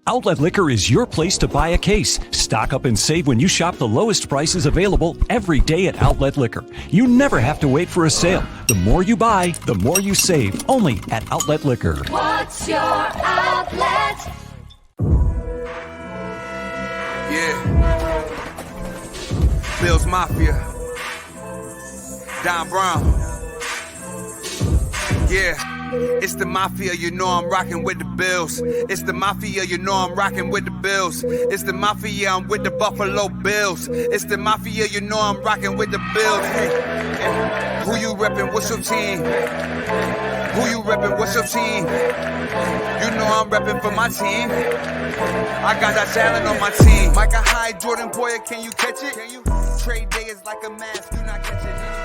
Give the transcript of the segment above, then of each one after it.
Outlet Liquor is your place to buy a case. Stock up and save when you shop the lowest prices available every day at Outlet Liquor. You never have to wait for a sale. The more you buy, the more you save. Only at Outlet Liquor. What's your outlet? Yeah. Bills Mafia. Don Brown. Yeah. It's the Mafia, you know I'm rocking with the Bills. It's the Mafia, you know I'm rocking with the Bills. It's the Mafia, I'm with the Buffalo Bills. It's the Mafia, you know I'm rocking with the Bills. Hey. Who you reppin', what's your team? Who you reppin', what's your team? You know I'm reppin' for my team. I got that talent on my team. Micah Hyde, Jordan Poyer, can you catch it? Can you? Trade day is like a mask, you not catching anything.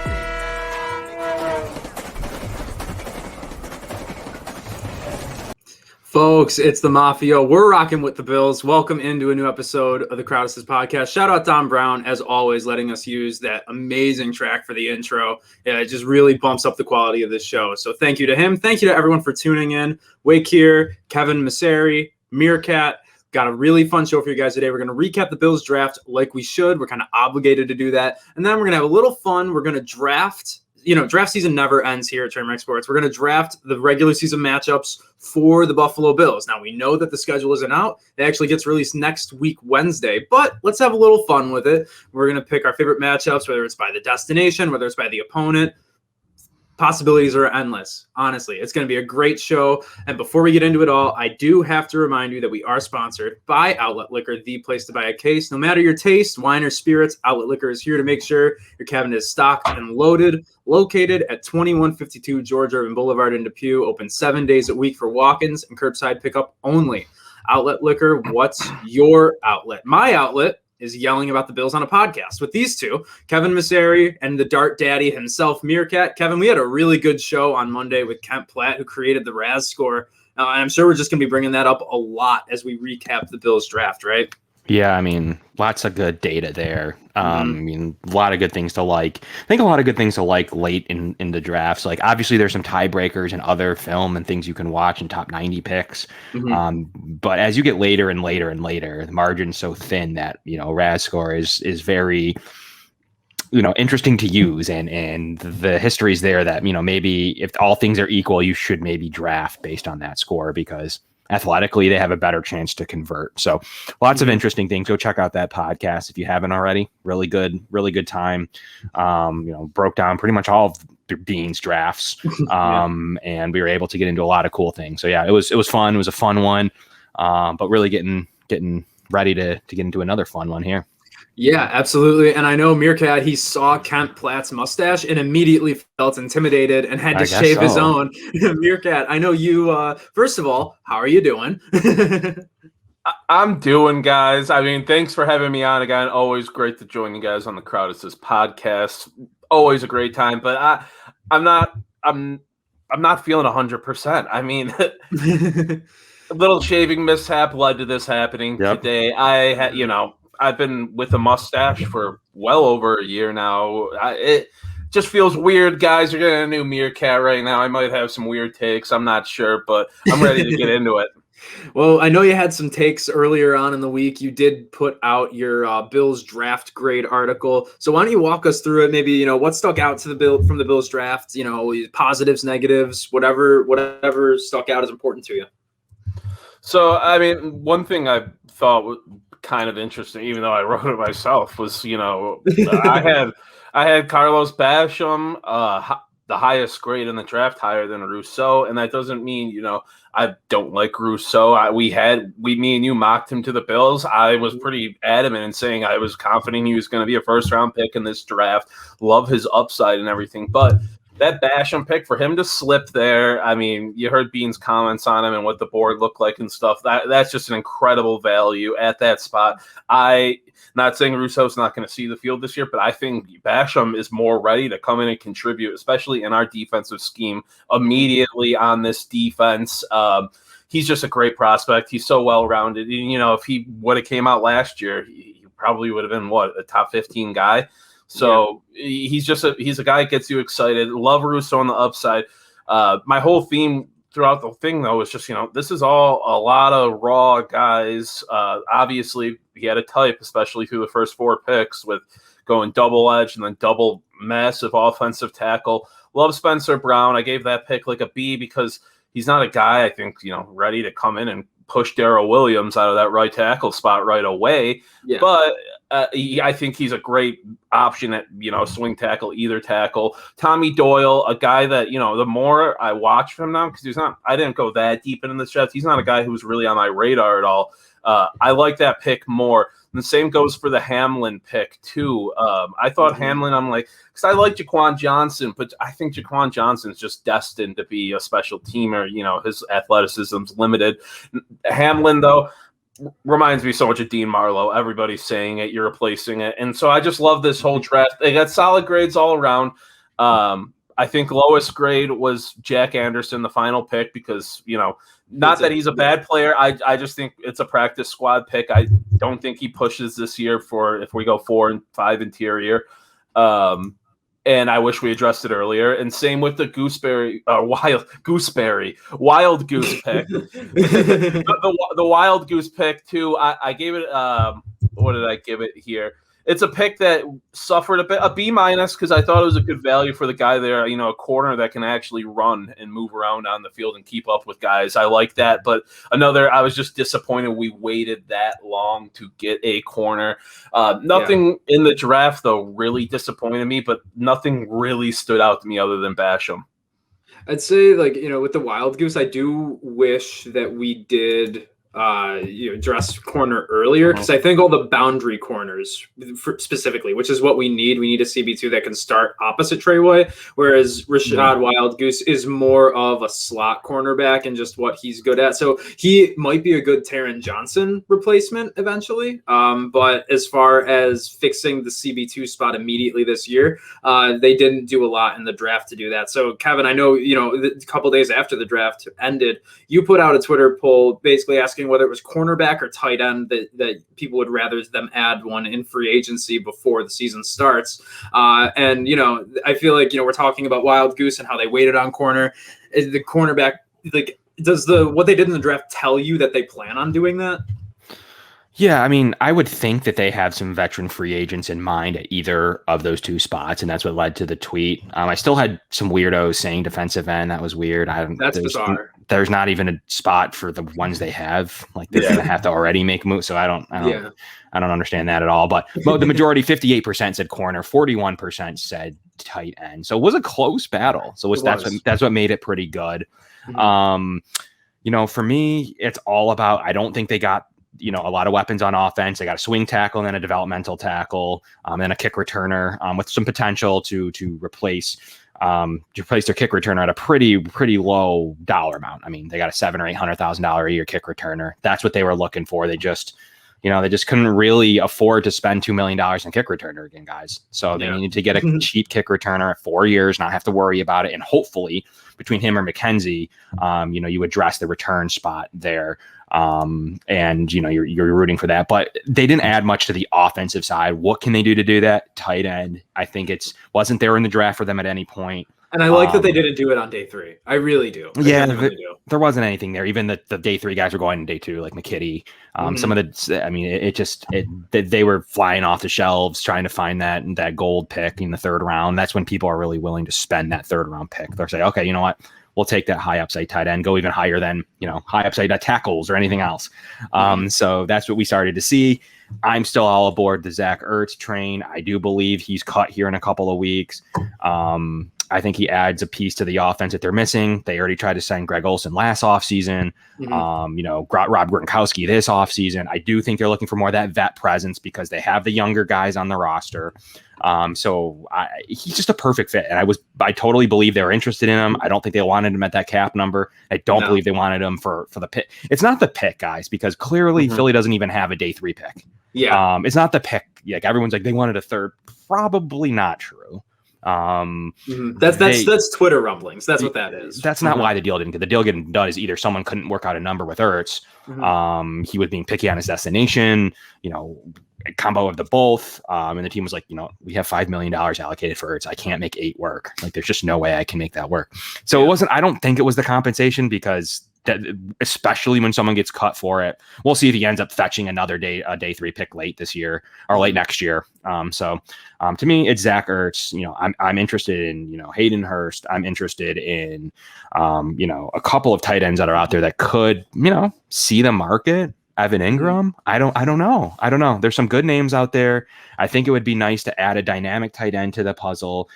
Folks, it's the Mafia. We're rocking with the Bills. Welcome into a new episode of the Crowd Assist podcast. Shout out Don Brown, as always, letting us use that amazing track for the intro. Yeah, it just really bumps up the quality of this show. So thank you to him. Thank you to everyone for tuning in. Wake here, Kevin Masseri, Meerkat. Got a really fun show for you guys today. We're going to recap the Bills draft like we should. We're kind of obligated to do that. And then we're going to have a little fun. We're going to draft. Draft season never ends here at Trademark Sports. We're going to draft the regular season matchups for the Buffalo Bills. Now, we know that the schedule isn't out. It actually gets released next week, Wednesday, but let's have a little fun with it. We're going to pick our favorite matchups, whether it's by the destination, whether it's by the opponent. Possibilities are endless. Honestly, it's going to be a great show. And before we get into it all, I do have to remind you that we are sponsored by Outlet Liquor, the place to buy a case. No matter your taste, wine or spirits, Outlet Liquor is here to make sure your cabinet is stocked and loaded. Located at 2152 George Irvin Boulevard in Depew, open 7 days a week for walk-ins and curbside pickup only. Outlet Liquor, what's your outlet? My outlet is yelling about the Bills on a podcast with these two, Kevin Masseri and the Dart Daddy himself, Meerkat. Kevin, we had a really good show on Monday with Kent Platt, who created the Raz score. And I'm sure we're just going to be bringing that up a lot as we recap the Bills draft, right? Yeah, I mean, lots of good data there. I mean, a lot of good things to like. I think a lot of good things to like late in the drafts. Like, obviously, there's some tiebreakers and other film and things you can watch in top 90 picks. But as you get later and later and later, the margin's so thin that, Raz score is very, interesting to use. And the history is there that, maybe if all things are equal, you should maybe draft based on that score because athletically they have a better chance to convert. So lots of interesting things. Go check out that podcast if you haven't already. Really good time. Broke down pretty much all of Bean's drafts. And we were able to get into a lot of cool things. So yeah, it was fun. It was a fun one. But really getting ready to get into another fun one here. Yeah, absolutely. And I know Meerkat, he saw Kent Platt's mustache and immediately felt intimidated and had to shave his own. Meerkat, I know you, first of all, how are you doing? I'm doing, guys. I mean, thanks for having me on again. Always great to join you guys on the Crowd Assist podcast. Always a great time, but I'm not feeling 100%. I mean, a little shaving mishap led to this happening today. I had, I've been with a mustache for well over a year now. It just feels weird, guys. You're getting a new Meerkat right now. I might have some weird takes. I'm not sure, but I'm ready to get into it. Well, I know you had some takes earlier on in the week. You did put out your Bills draft grade article. So why don't you walk us through it? Maybe, what stuck out to from the Bills draft, positives, negatives, whatever stuck out is important to you. So, I mean, one thing I thought was kind of interesting, even though I wrote it myself, was I had Carlos Basham, the highest grade in the draft, higher than Rousseau, and that doesn't mean I don't like Rousseau. Me and you mocked him to the Bills. I was pretty adamant in saying I was confident he was going to be a first round pick in this draft. Love his upside and everything, but that Basham pick, for him to slip there, I mean, you heard Bean's comments on him and what the board looked like and stuff. That's just an incredible value at that spot. Not saying Rousseau's not going to see the field this year, but I think Basham is more ready to come in and contribute, especially in our defensive scheme, immediately on this defense. He's just a great prospect. He's so well-rounded. If he would have came out last year, he probably would have been, a top 15 guy. So he's a guy that gets you excited. Love Rousseau on the upside. My whole theme throughout the thing, though, is just, this is all a lot of raw guys. Obviously, he had a type, especially through the first 4 picks, with going double edge and then double massive offensive tackle. Love Spencer Brown. I gave that pick like a B because he's not a guy, I think, ready to come in and push Darrell Williams out of that right tackle spot right away. Yeah. But I think he's a great option at, swing tackle, either tackle. Tommy Doyle, a guy that, the more I watch him now, because I didn't go that deep into the draft. He's not a guy who's really on my radar at all. I like that pick more. And the same goes for the Hamlin pick, too. I thought Hamlin, because I like Jaquan Johnson, but I think Jaquan Johnson's just destined to be a special teamer. His athleticism's limited. Hamlin, though, reminds me so much of Dean Marlowe. Everybody's saying it, you're replacing it. And so I just love this whole draft. They got solid grades all around. I think lowest grade was Jack Anderson, the final pick, because, not that he's a bad player. I just think it's a practice squad pick. I don't think he pushes this year for if we go 4 and 5 interior. And I wish we addressed it earlier. And same with the wild goose pick. the wild goose pick too. I gave it. What did I give it here? It's a pick that suffered a B- because I thought it was a good value for the guy there. A corner that can actually run and move around on the field and keep up with guys. I like that. But I was just disappointed we waited that long to get a corner. Nothing in the draft, though, really disappointed me, but nothing really stood out to me other than Basham. I'd say, with the wild goose, I do wish that we did dress corner earlier, because I think all the boundary corners specifically, which is what we need a CB2 that can start opposite Treyway, whereas Rashad Wild Goose is more of a slot cornerback and just what he's good at. So he might be a good Taron Johnson replacement eventually. But as far as fixing the CB2 spot immediately this year, they didn't do a lot in the draft to do that. So Kevin, I know, a couple days after the draft ended, you put out a Twitter poll basically asking whether it was cornerback or tight end that people would rather them add one in free agency before the season starts. And, I feel like, we're talking about Wild Goose and how they waited on corner. Is the cornerback, does what they did in the draft tell you that they plan on doing that? Yeah, I would think that they have some veteran free agents in mind at either of those 2 spots, and that's what led to the tweet. I still had some weirdos saying defensive end. That was weird. That's bizarre. There's not even a spot for the ones they have. They're going to have to already make moves. So I don't understand that at all. But the majority, 58% said corner, 41% said tight end. So it was a close battle. So that's what made it pretty good. Mm-hmm. For me, it's all about, I don't think they got a lot of weapons on offense. They got a swing tackle and then a developmental tackle, and a kick returner with some potential to replace their kick returner at a pretty low dollar amount. They got a $700,000 or $800,000 a year kick returner. That's what they were looking for. They just couldn't really afford to spend $2 million in kick returner again, guys. So they needed to get a cheap kick returner at 4 years, not have to worry about it. And hopefully between him or McKenzie, you address the return spot there. And you're rooting for that, but they didn't add much to the offensive side. What can they do to do that? Tight end. I think wasn't there in the draft for them at any point. And I like that they didn't do it on day 3. I really do. There wasn't anything there. Even the day 3 guys were going in day 2, like McKitty. Some of they were flying off the shelves trying to find that gold pick in the 3rd round. That's when people are really willing to spend that 3rd round pick. They'll say, okay, you know what? We'll take that high upside tight end, go even higher than, high upside tackles or anything else. So that's what we started to see. I'm still all aboard the Zach Ertz train. I do believe he's cut here in a couple of weeks. I think he adds a piece to the offense that they're missing. They already tried to sign Greg Olsen last offseason. Rob Gronkowski this offseason. I do think they're looking for more of that vet presence because they have the younger guys on the roster. So he's just a perfect fit. And I totally believe they were interested in him. I don't think they wanted him at that cap number. I don't believe they wanted him for the pick. It's not the pick, guys, because clearly Philly doesn't even have a day 3 pick. Yeah. It's not the pick. Like everyone's like, they wanted a 3rd. Probably not true. That's Twitter rumblings. That's what that is. That's not why the deal didn't get. The deal getting done is either someone couldn't work out a number with Ertz, he was being picky on his destination, a combo of the both, and the team was like, we have $5 million allocated for Ertz. I can't make 8 work. Like, there's just no way I can make that work. So it wasn't. I don't think it was the compensation, because especially when someone gets cut for it, we'll see if he ends up fetching another day 3 pick late this year or late next year. To me, it's Zach Ertz. I'm interested in Hayden Hurst. I'm interested in a couple of tight ends that are out there that could see the market. Evan Ingram. I don't know. There's some good names out there. I think it would be nice to add a dynamic tight end to the puzzle.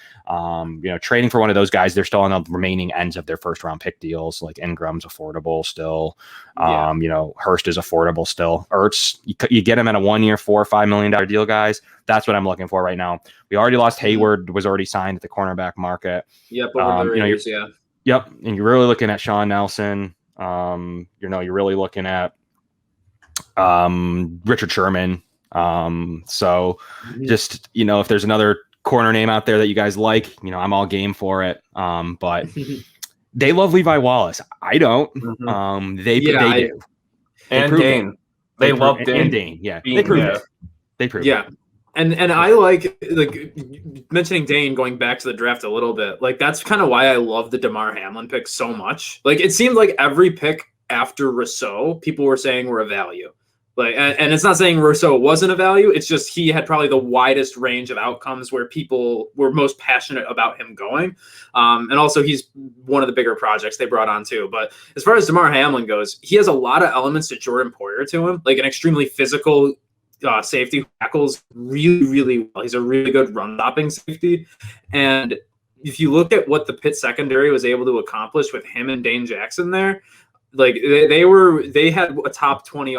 Trading for one of those guys, they're still on the remaining ends of their first round pick deals. Like Ingram's affordable still. Hurst is affordable still. Ertz, you get him at a 1 year, $4 or $5 million deal, guys. That's what I'm looking for right now. We already lost Hayward, was already signed at the cornerback market. Yep. Over the Raiders, Yep. And you're really looking at Sean Nelson. You're really looking at Richard Sherman. Just, if there's another corner name out there that you guys like, I'm all game for it. But they love Levi Wallace. I don't. They do. And Dane. They love Dane. And Dane. Yeah. They prove it. They prove it. And I like mentioning Dane, going back to the draft a little bit. Like, that's kind of why I love the Damar Hamlin pick so much. Like, it seemed like every pick after Rousseau, people were saying were a value. Like, and it's not saying Rousseau wasn't a value. It's just he had probably the widest range of outcomes where people were most passionate about him going. And also, he's one of the bigger projects they brought on too. But as far as Damar Hamlin goes, he has a lot of elements to Jordan Poyer to him, like an extremely physical safety who tackles really, really well. He's a really good run-stopping safety. And if you look at what the Pitt secondary was able to accomplish with him and Dane Jackson there, like they had a top 20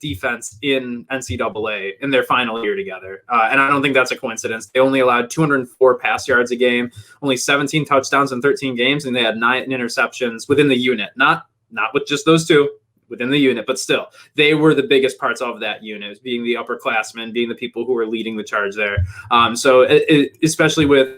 defense in NCAA in their final year together. And I don't think that's a coincidence. They only allowed 204 pass yards a game, only 17 touchdowns in 13 games, and they had 9 interceptions within the unit. Not with just those 2 within the unit, but still, they were the biggest parts of that unit, being the upperclassmen, being the people who were leading the charge there. Especially with,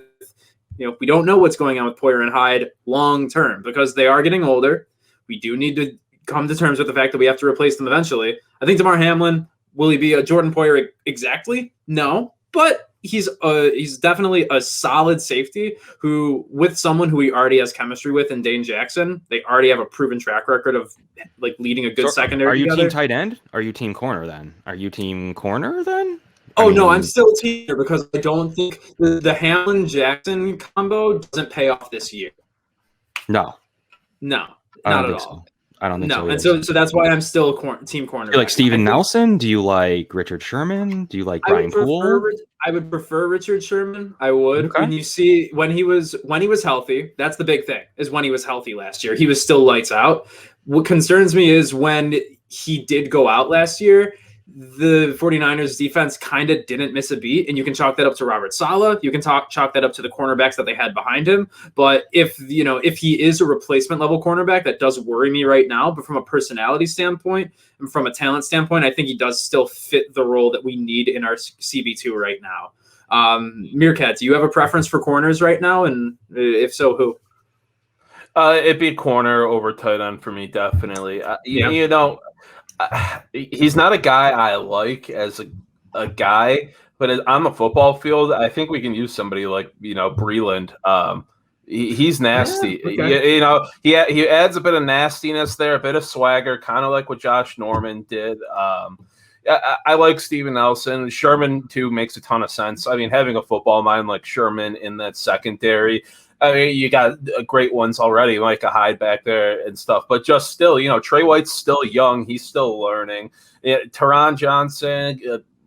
we don't know what's going on with Poyer and Hyde long term, because they are getting older. We do need to come to terms with the fact that we have to replace them eventually. I think Damar Hamlin, will he be a Jordan Poyer exactly? No, but he's definitely a solid safety who, with someone who he already has chemistry with in Dane Jackson, they already have a proven track record of like leading a good secondary. Are you together. Team tight end? Are you team corner then? No, I'm still team here, because I don't think the Hamlin Jackson combo doesn't pay off this year. No. Not at all. So. I don't think so. No, and so that's why I'm still team corner. Do you like Steven Nelson? Do you like Richard Sherman? Do you like Brian Poole? I would prefer Richard Sherman. I would. Okay. When you see when he was healthy, that's the big thing. Is when he was healthy last year, he was still lights out. What concerns me is when he did go out last year, the 49ers defense kind of didn't miss a beat, and you can chalk that up to Robert Saleh. You can chalk that up to the cornerbacks that they had behind him. But if he is a replacement level cornerback, that does worry me right now. But from a personality standpoint and from a talent standpoint, I think he does still fit the role that we need in our CB2 right now. Meerkat, do you have a preference for corners right now? And if so, who? It'd be corner over tight end for me, definitely. He's not a guy I like as a guy, but on the football field, I think we can use somebody like Breland. He's nasty. Yeah, okay. He adds a bit of nastiness there, a bit of swagger, kind of like what Josh Norman did. I like Steven Nelson. Sherman too makes a ton of sense. I mean, having a football mind like Sherman in that secondary. I mean, you got great ones already, like a Hyde back there and stuff. But just still, Trey White's still young. He's still learning. Teron Johnson,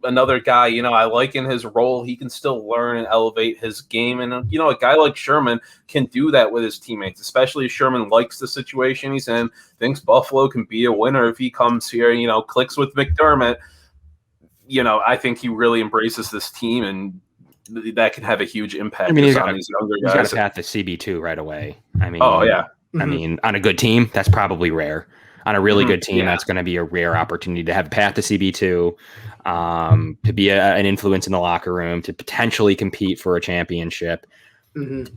another guy, I like in his role. He can still learn and elevate his game. And, a guy like Sherman can do that with his teammates, especially if Sherman likes the situation he's in, thinks Buffalo can be a winner if he comes here, clicks with McDermott. I think he really embraces this team, and that can have a huge impact. I mean, he's got a path to CB2 right away. I mean, Mm-hmm. I mean, on a good team, that's probably rare. On a really good team, that's going to be a rare opportunity to have a path to CB2, to be an influence in the locker room, to potentially compete for a championship.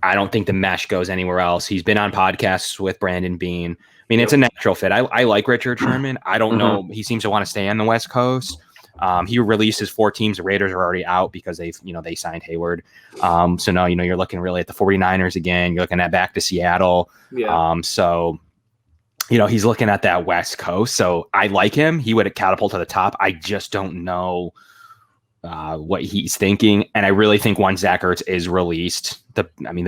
I don't think the mesh goes anywhere else. He's been on podcasts with Brandon Beane. I mean, it's a natural fit. I like Richard Sherman. I don't know. He seems to want to stay on the West Coast. He released his 4 teams. The Raiders are already out because they signed Hayward. So now, you're looking really at the 49ers again. You're looking at back to Seattle. So, he's looking at that West Coast. So I like him. He would catapult to the top. I just don't know what he's thinking. And I really think once Zach Ertz is released, the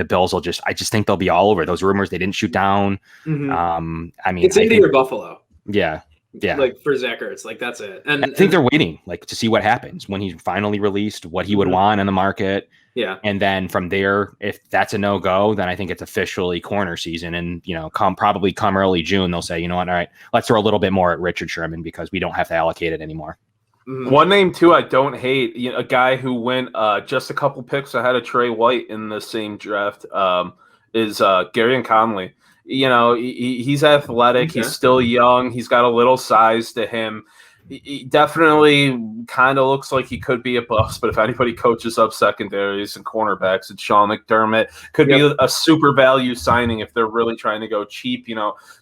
Bills I just think they'll be all over those rumors. They didn't shoot down. It's Indy or Buffalo. Yeah. Like for Zach Ertz, like that's it. And I think they're waiting to see what happens when he's finally released, what he would want in the market. Yeah. And then from there, if that's a no-go, then I think it's officially corner season. And, come early June, they'll say, you know what, all right, let's throw a little bit more at Richard Sherman because we don't have to allocate it anymore. One name, too, I don't hate, a guy who went just a couple picks ahead of Trey White in the same draft is Garyon Conley. He's athletic. Okay. He's still young. He's got a little size to him. He definitely kind of looks like he could be a bust, but if anybody coaches up secondaries and cornerbacks, it's Sean McDermott. Could be a super value signing if they're really trying to go cheap.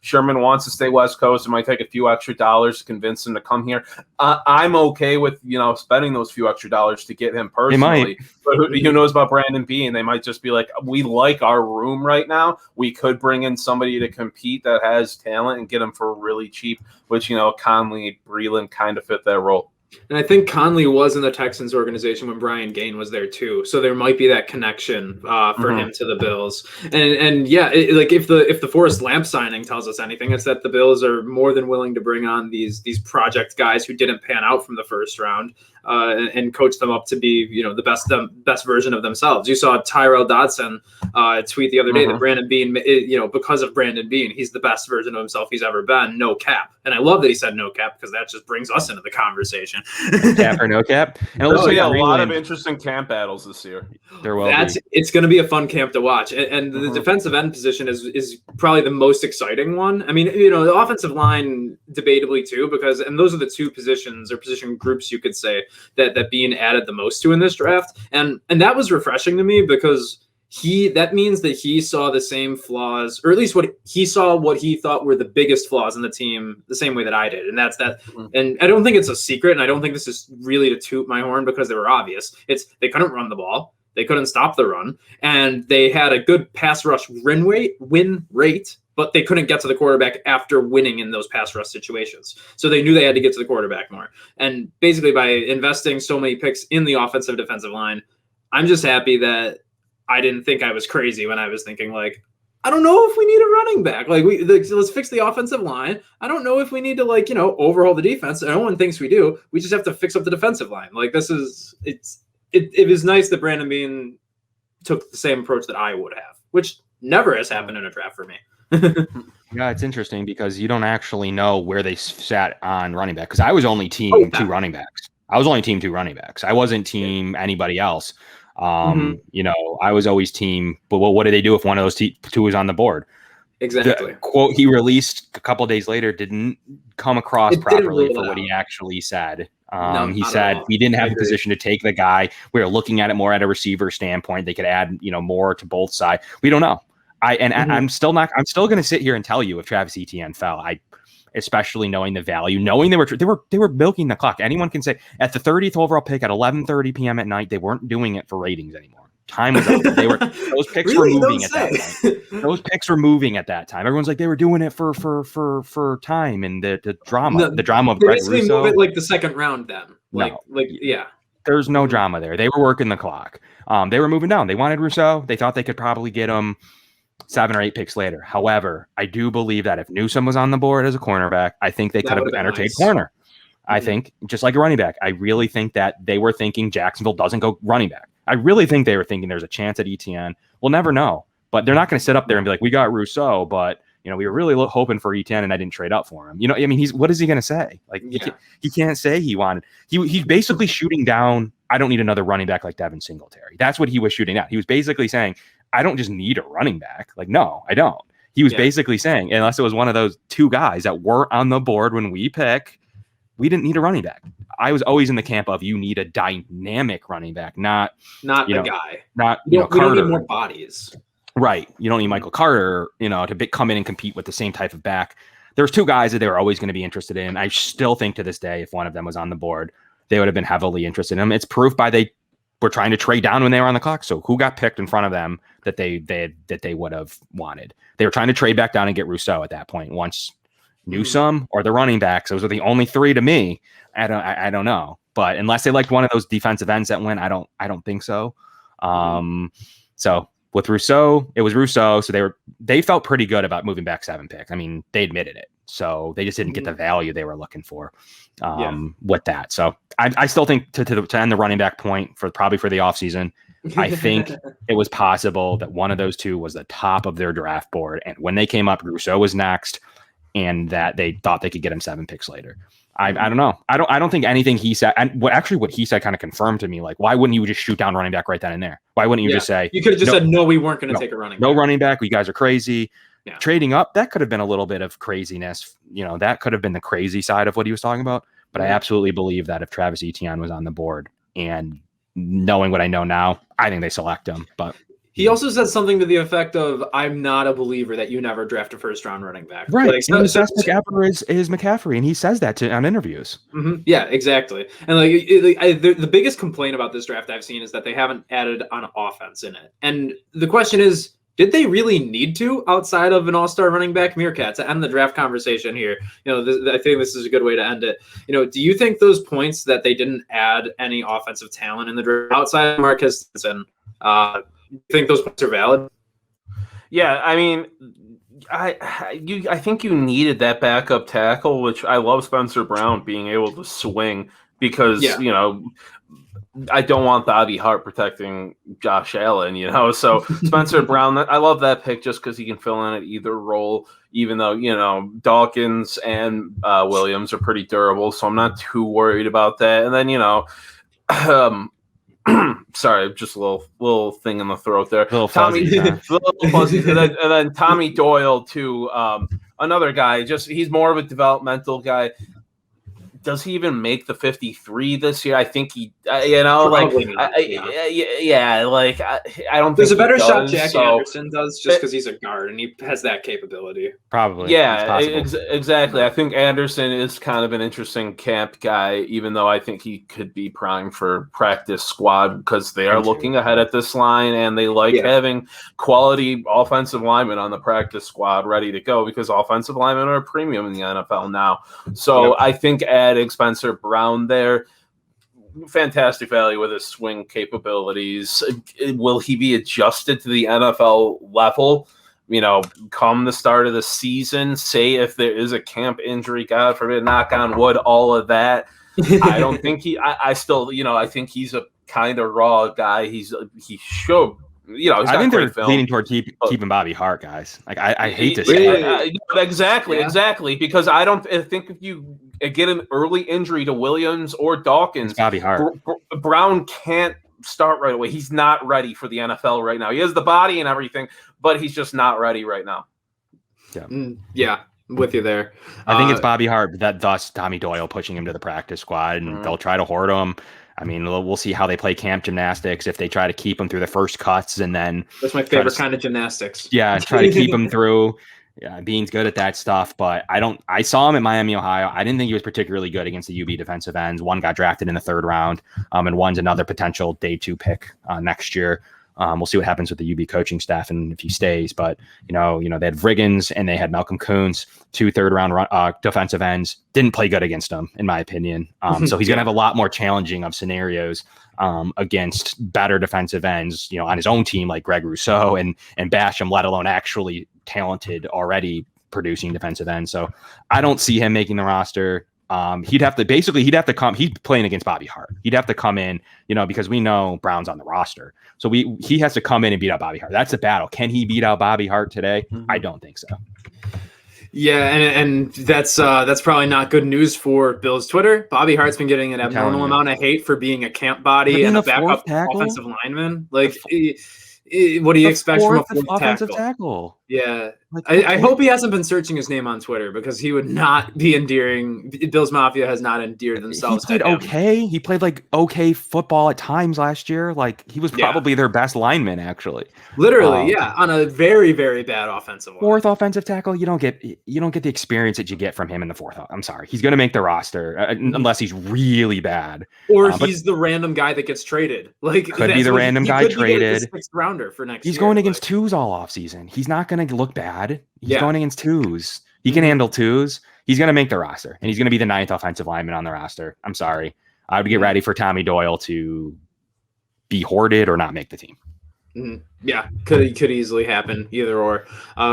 Sherman wants to stay West Coast. It might take a few extra dollars to convince him to come here. I'm okay with, spending those few extra dollars to get him personally. But who knows about Brandon Beane? They might just be like, we like our room right now. We could bring in somebody to compete that has talent and get him for really cheap, which, Conley, Breeland kind of fit that role. And I think Conley was in the Texans organization when Brian Gaine was there too, so there might be that connection for him to the Bills. And if the Forrest Lamp signing tells us anything, it's that the Bills are more than willing to bring on these project guys who didn't pan out from the first round and coach them up to be the best version of themselves. You saw Tyrell Dodson tweet the other day that Brandon Beane, because of Brandon Beane, he's the best version of himself he's ever been. No cap, and I love that he said no cap because that just brings us into the conversation. Cap or no cap? And a lot of interesting camp battles this year. There will be. It's going to be a fun camp to watch, and the defensive end position is probably the most exciting one. I mean, the offensive line debatably too, and those are the two positions or position groups you could say that Beane added the most to in this draft, and that was refreshing to me because that means that he saw the same flaws, or at least what he thought were the biggest flaws in the team the same way that I did. And that's that. And I don't think it's a secret. And I don't think this is really to toot my horn because they were obvious. They couldn't run the ball. They couldn't stop the run. And they had a good pass rush win rate, but they couldn't get to the quarterback after winning in those pass rush situations. So they knew they had to get to the quarterback more. And basically by investing so many picks in the offensive defensive line, I'm just happy that I didn't think I was crazy when I was thinking I don't know if we need a running back. Let's fix the offensive line. I don't know if we need to overhaul the defense. No one thinks we do. We just have to fix up the defensive line. It was nice that Brandon Beane took the same approach that I would have, which never has happened in a draft for me. Yeah, it's interesting because you don't actually know where they sat on running back. Because I was only team 2 running backs. I wasn't team anybody else. I was always team, but what do they do if one of those two is on the board? Exactly. The quote he released a couple of days later didn't come across properly for what he actually said. He said we didn't have a position to take the guy. We were looking at it more at a receiver standpoint. They could add, more to both sides. We don't know. I'm still going to sit here and tell you if Travis Etienne fell. Especially knowing the value, knowing they were milking the clock. Anyone can say at the 30th overall pick at 11:30 p.m. at night, they weren't doing it for ratings anymore. Time was up. Those picks were moving at that point. Those picks were moving at that time. Everyone's like they were doing it for time and the drama, the drama of Greg Russo. Move it the second round then. There's no drama there. They were working the clock. They were moving down. They wanted Rousseau. They thought they could probably get him 7 or 8 picks later. However, I do believe that if Newsome was on the board as a cornerback, I think they could have entertained corner. I think just like a running back, I really think that they were thinking Jacksonville doesn't go running back. I really think they were thinking there's a chance at Etienne. We'll never know, but they're not going to sit up there and be like, we got Rousseau, but we were really hoping for Etienne and I didn't trade up for him. What is he going to say? He can't say he wanted, he's basically shooting down. I don't need another running back like Devin Singletary. That's what he was shooting at. He was basically saying, I don't just need a running back. No, I don't. He was basically saying, unless it was one of those 2 guys that were on the board when we pick, we didn't need a running back. I was always in the camp of you need a dynamic running back, not a guy. Not we don't Carter. need more bodies. Right. You don't need Michael Carter, to come in and compete with the same type of back. There's two guys that they were always going to be interested in. I still think to this day, if one of them was on the board, they would have been heavily interested in him. It's proof by they were trying to trade down when they were on the clock. So who got picked in front of them that they would have wanted? They were trying to trade back down and get Rousseau at that point. Once Newsome or the running backs, those are the only three to me. I don't know, but unless they liked one of those defensive ends that went, I don't think so. So with Rousseau, it was Rousseau. So they felt pretty good about moving back 7 pick. I mean, they admitted it. So they just didn't get the value they were looking for with that. So I still think to end the running back point probably for the offseason, I think it was possible that one of those two was the top of their draft board. And when they came up, Rousseau was next, and that they thought they could get him 7 picks later. I don't know. I don't think anything he said, and what he said kind of confirmed to me, like, why wouldn't you just shoot down running back right then and there? Why wouldn't you just say, you could have just said, no, we weren't going to take a running back. No running back. You guys are crazy. Yeah. Trading up, that could have been a little bit of craziness. That could have been the crazy side of what he was talking about. But I absolutely believe that if Travis Etienne was on the board, and knowing what I know now, I think they select him. But he also said something to the effect of, I'm not a believer that you never draft a first-round running back. Right. Like, his best pick ever is McCaffrey, and he says that on interviews. Mm-hmm. Yeah, exactly. And the biggest complaint about this draft I've seen is that they haven't added on offense in it. And the question is, did they really need to outside of an all-star running back? Meerkat, to end the draft conversation here, I think this is a good way to end it. Do you think those points that they didn't add any offensive talent in the draft outside of Marcus Stinson, you think those points are valid? Yeah, I mean, I think you needed that backup tackle, which I love Spencer Brown being able to swing because, I don't want Bobby Hart protecting Josh Allen, So Spencer Brown, I love that pick just because he can fill in at either role, even though, Dawkins and Williams are pretty durable. So I'm not too worried about that. And then, sorry, just a little thing in the throat there. Little fuzzy, little fuzzy. and then Tommy Doyle too. Another guy. He's more of a developmental guy. Does he even make the 53 this year? I think he, I don't. There's think a better he shot does, Jack Anderson does just because he's a guard and he has that capability. Probably. Yeah, exactly. I think Anderson is kind of an interesting camp guy, even though I think he could be primed for practice squad because they are looking ahead at this line and they like having quality offensive linemen on the practice squad ready to go because offensive linemen are a premium in the NFL now. So I think adding Spencer Brown there, fantastic value with his swing capabilities. Will he be adjusted to the NFL level? Come the start of the season, say if there is a camp injury, God forbid, knock on wood, all of that. I don't think I still, I think he's a kind of raw guy. He should. I think they're leaning toward keeping Bobby Hart, guys. Like I hate to say it. Exactly. Because I think if you get an early injury to Williams or Dawkins, Bobby Hart, Brown can't start right away. He's not ready for the NFL right now. He has the body and everything, but he's just not ready right now. Yeah. With you there. I think it's Bobby Hart, thus Tommy Doyle pushing him to the practice squad, and they'll try to hoard him. I mean, we'll see how they play camp gymnastics, if they try to keep him through the first cuts and then that's my favorite kind of gymnastics. Yeah, try to keep him through. Yeah, Bean's good at that stuff, but I saw him at Miami, Ohio. I didn't think he was particularly good against the UB defensive ends. One got drafted in the 3rd round, and one's another potential day 2 pick next year. We'll see what happens with the UB coaching staff and if he stays. But, they had Vriggins and they had Malcolm Kuntz, 2 third-round defensive ends. Didn't play good against him, in my opinion. So he's going to have a lot more challenging of scenarios against better defensive ends, on his own team like Greg Rousseau and Basham, let alone actually talented, already producing defensive ends. So I don't see him making the roster. He'd have to come. He's playing against Bobby Hart. He'd have to come in, because we know Brown's on the roster. So he has to come in and beat out Bobby Hart. That's the battle. Can he beat out Bobby Hart today? I don't think so. Yeah, and that's probably not good news for Bill's Twitter. Bobby Hart's been getting an abnormal amount of hate for being a camp body and a backup offensive lineman. Like, what do you expect from a fourth offensive tackle? Yeah. Like, I hope he hasn't been searching his name on Twitter because he would not be endearing. Bills Mafia has not endeared he themselves played to him. okay. He played like okay football at times last year. Like he was probably their best lineman, actually. Literally, yeah, on a very, very bad offensive line. Fourth offensive tackle, you don't get the experience that you get from him in the fourth. I'm sorry, he's going to make the roster unless he's really bad, or he's the random guy that gets traded. Like could be the random guy traded. The 6th rounder for next year. He's going against twos all offseason. He's not going to look bad. He's going against twos. He can handle twos. He's going to make the roster, and he's going to be the 9th offensive lineman on the roster. I'm sorry, I would get ready for Tommy Doyle to be hoarded or not make the team. Yeah, could easily happen, either or.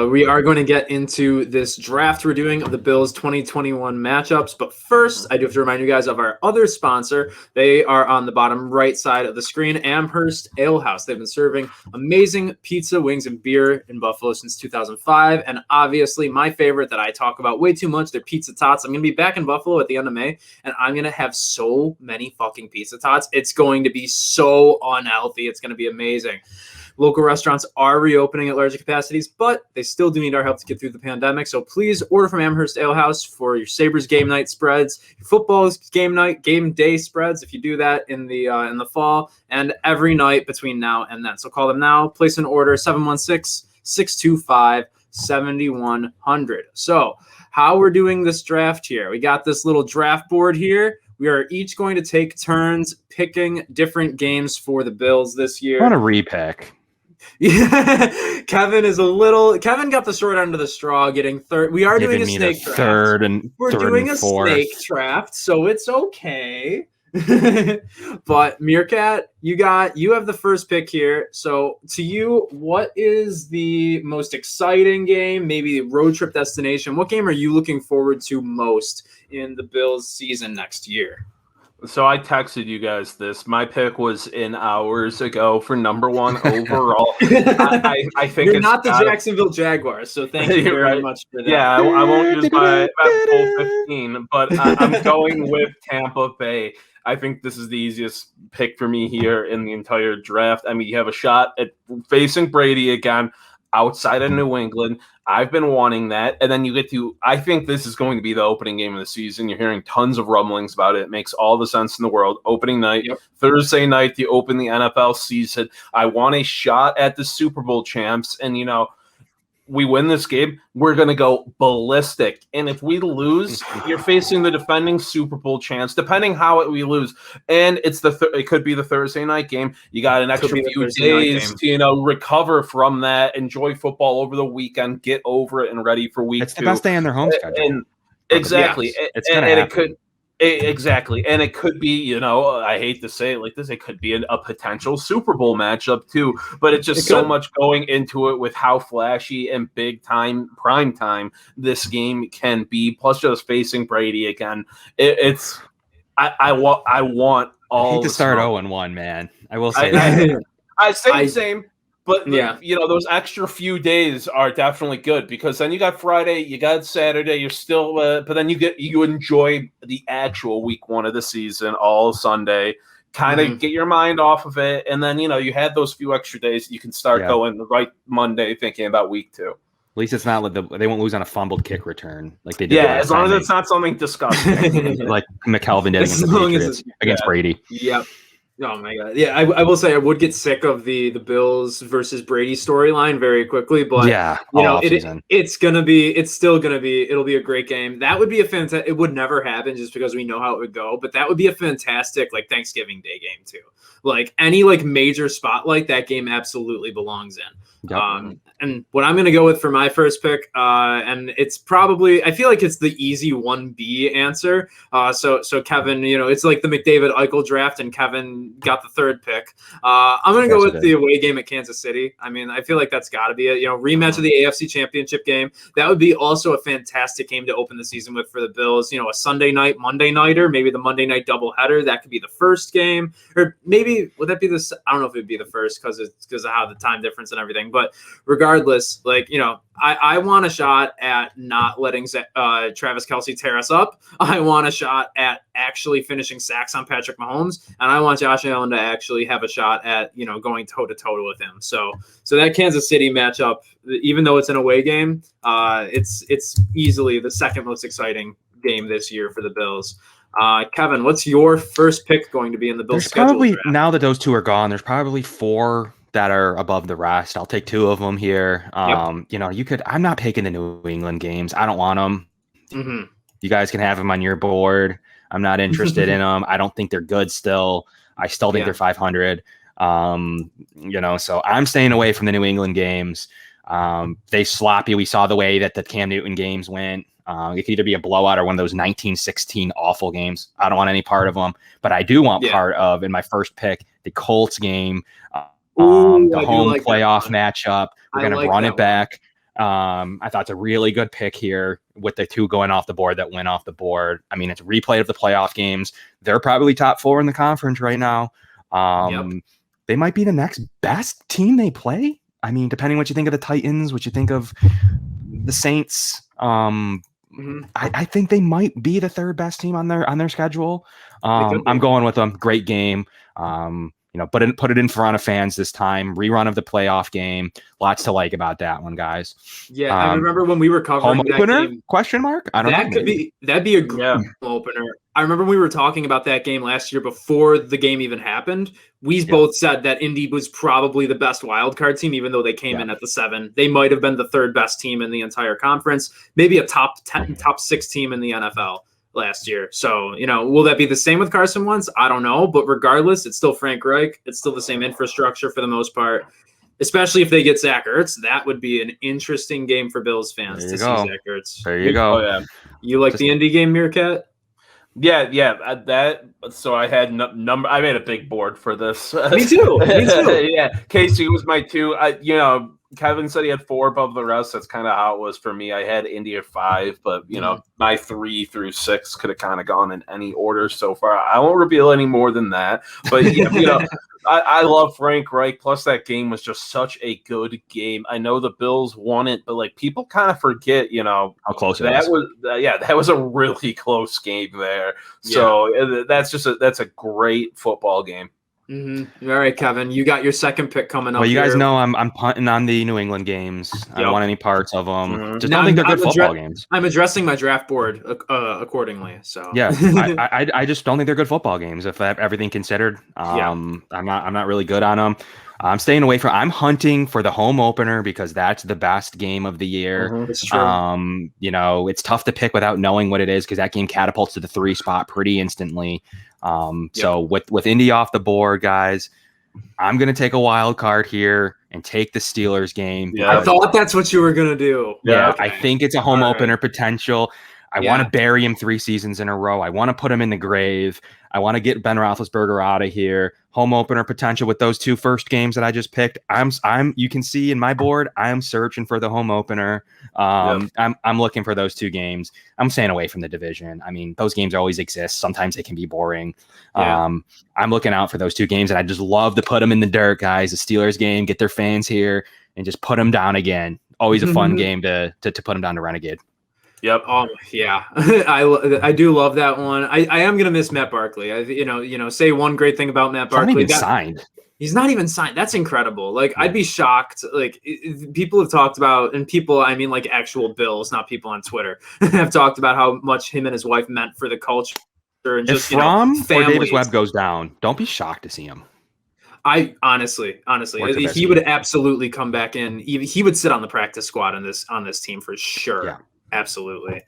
We are going to get into this draft we're doing of the Bills 2021 matchups, but first I do have to remind you guys of our other sponsor. They are on the bottom right side of the screen, Amherst Ale House. They've been serving amazing pizza, wings, and beer in Buffalo since 2005, and obviously my favorite that I talk about way too much, their pizza tots. I'm going to be back in Buffalo at the end of May, and I'm going to have so many fucking pizza tots. It's going to be so unhealthy. It's going to be amazing. Local restaurants are reopening at larger capacities, but they still do need our help to get through the pandemic. So please order from Amherst Ale House for your Sabres game night spreads, your football game day spreads, if you do that in the fall, and every night between now and then. So call them now. Place an order, 716-625-7100. So how we're doing this draft here. We got this little draft board here. We are each going to take turns picking different games for the Bills this year. I want to repick. Yeah, Kevin got the short end of the straw, getting third. We are doing a snake draft. We're doing a snake draft, so it's okay. But Meerkat, you have the first pick here. So to you, what is the most exciting game? Maybe the road trip destination. What game are you looking forward to most in the Bills season next year? So I texted you guys this. My pick was in hours ago for number 1 overall. I think you're not the Jacksonville Jaguars, so thank you very much for that. Yeah, I won't use my full 15, but I'm going with Tampa Bay. I think this is the easiest pick for me here in the entire draft. I mean, you have a shot at facing Brady again outside of New England. I've been wanting that. And then you get to, I think this is going to be the opening game of the season. You're hearing tons of rumblings about it. It makes all the sense in the world. Opening night, Thursday night, you open the NFL season. I want a shot at the Super Bowl champs. And, we win this game, we're going to go ballistic. And if we lose, you're facing the defending Super Bowl champs, depending how we lose. And it's it could be the Thursday night game. You got an extra few days to, recover from that, enjoy football over the weekend, get over it and ready for week 2. It's the best day on their home schedule. And exactly. Yes, it's going to happen. Exactly. And it could be, I hate to say it like this, it could be a potential Super Bowl matchup too, but it's just so much going into it with how flashy and big time, prime time this game can be, plus just facing Brady again. I want all I hate to start 0-1, man. I will say that. I say the same. But, those extra few days are definitely good because then you got Friday, you got Saturday, you're still but then you enjoy the actual week 1 of the season all Sunday, kind of get your mind off of it. And then, you had those few extra days. You can start going right Monday thinking about week 2. At least it's not they won't lose on a fumbled kick return like they did. Yeah, as long as it's not something disgusting. Like McKelvin did against the Patriots, against Brady. Yep. Oh my God! Yeah, I will say I would get sick of the Bills versus Brady storyline very quickly, but it'll be a great game. That would be a fantastic. It would never happen just because we know how it would go, but that would be a fantastic Thanksgiving Day game too. Any major spotlight, that game absolutely belongs in. Yep. And what I'm going to go with for my first pick, and it's probably, I feel like it's the easy 1B answer. So Kevin, it's like the McDavid Eichel draft, and Kevin got the third pick. I'm going to go with the away game at Kansas City. I mean, I feel like that's got to be a rematch of the AFC Championship game. That would be also a fantastic game to open the season with for the Bills. A Sunday night, Monday nighter, maybe the Monday night doubleheader. That could be the first game, or maybe would that be I don't know if it would be the first because of how the time difference and everything. interesting. But regardless, like, I want a shot at not letting Travis Kelce tear us up. I want a shot at actually finishing sacks on Patrick Mahomes, and I want Josh Allen to actually have a shot at going toe to toe with him. So that Kansas City matchup, even though it's an away game, it's easily the second most exciting game this year for the Bills. Kevin, what's your first pick going to be in the Bills' schedule? Probably, now that those two are gone, there's probably 4 that are above the rest. I'll take 2 of them here. I'm not picking the New England games. I don't want them. Mm-hmm. You guys can have them on your board. I'm not interested in them. I don't think they're good still. I still think they're 500. So I'm staying away from the New England games. They sloppy. We saw the way that the Cam Newton games went. It could either be a blowout or one of those 1916 awful games. I don't want any part of them, but I do want part of, in my first pick, the Colts game, the home playoff matchup. We're going to run it back. I thought it's a really good pick here with the 2 going off the board that went off the board. I mean, it's a replay of the playoff games. They're probably top 4 in the conference right now. They might be the next best team they play. I mean, depending what you think of the Titans, what you think of the Saints, I think they might be the 3rd best team on their schedule. I'm going with them. Great game. Put it in front of fans this time. Rerun of the playoff game. Lots to like about that one, guys. Yeah, I remember when we were covering home that opener? game. Question mark? I don't know. That'd be a great home opener. I remember we were talking about that game last year before the game even happened. We both said that Indy was probably the best wild card team, even though they came in at the 7. They might have been the 3rd best team in the entire conference, maybe a top 10, top 6 team in the NFL last year. So, will that be the same with Carson Wentz? I don't know. But regardless, it's still Frank Reich. It's still the same infrastructure for the most part, especially if they get Zach Ertz. That would be an interesting game for Bills fans to see Zach Ertz. There you go. Oh, yeah. You like the Indy game, Meerkat? Yeah. So I had number. I made a big board for this. Me too. Yeah, Casey was my 2. Kevin said he had 4 above the rest. That's kind of how it was for me. I had Indy at 5, but my 3 through 6 could have kind of gone in any order so far. I won't reveal any more than that. But I love Frank Reich. Plus, that game was just such a good game. I know the Bills won it, but people kind of forget, how close that was. That was a really close game there. So that's a great football game. Mm-hmm. All right, Kevin, you got your second pick coming up. Well, you guys know I'm punting on the New England games. I don't want any parts of them. Mm-hmm. Just don't think they're good football games. I'm addressing my draft board accordingly. So yeah, I just don't think they're good football games. If everything considered, I'm not really good on them. I'm staying away from. I'm hunting for the home opener because that's the best game of the year. Mm-hmm. It's true. It's tough to pick without knowing what it is because that game catapults to the 3 spot pretty instantly. So with Indy off the board, guys, I'm gonna take a wild card here and take the Steelers game. I thought that's what you were gonna do. Yeah, okay. I think it's a home opener potential. I want to bury him 3 seasons in a row. I want to put him in the grave. I want to get Ben Roethlisberger out of here. Home opener potential with those 2 first games that I just picked. You can see in my board, I am searching for the home opener. I'm looking for those 2 games. I'm staying away from the division. I mean, those games always exist. Sometimes they can be boring. I'm looking out for those 2 games, and I just love to put them in the dirt, guys. The Steelers game, get their fans here, and just put them down again. Always a fun game to put them down to Renegade. Yep. Yeah. I do love that one. I am gonna miss Matt Barkley. Say one great thing about Matt Barkley. He's not even signed. He's not even signed. That's incredible. I'd be shocked. People have talked about, and people, I mean, actual Bills, not people on Twitter, have talked about how much him and his wife meant for the culture and just if Fromm or Davis Webb goes down, don't be shocked to see him. I honestly, he would absolutely come back in. He would sit on the practice squad on this team for sure. Yeah. Absolutely.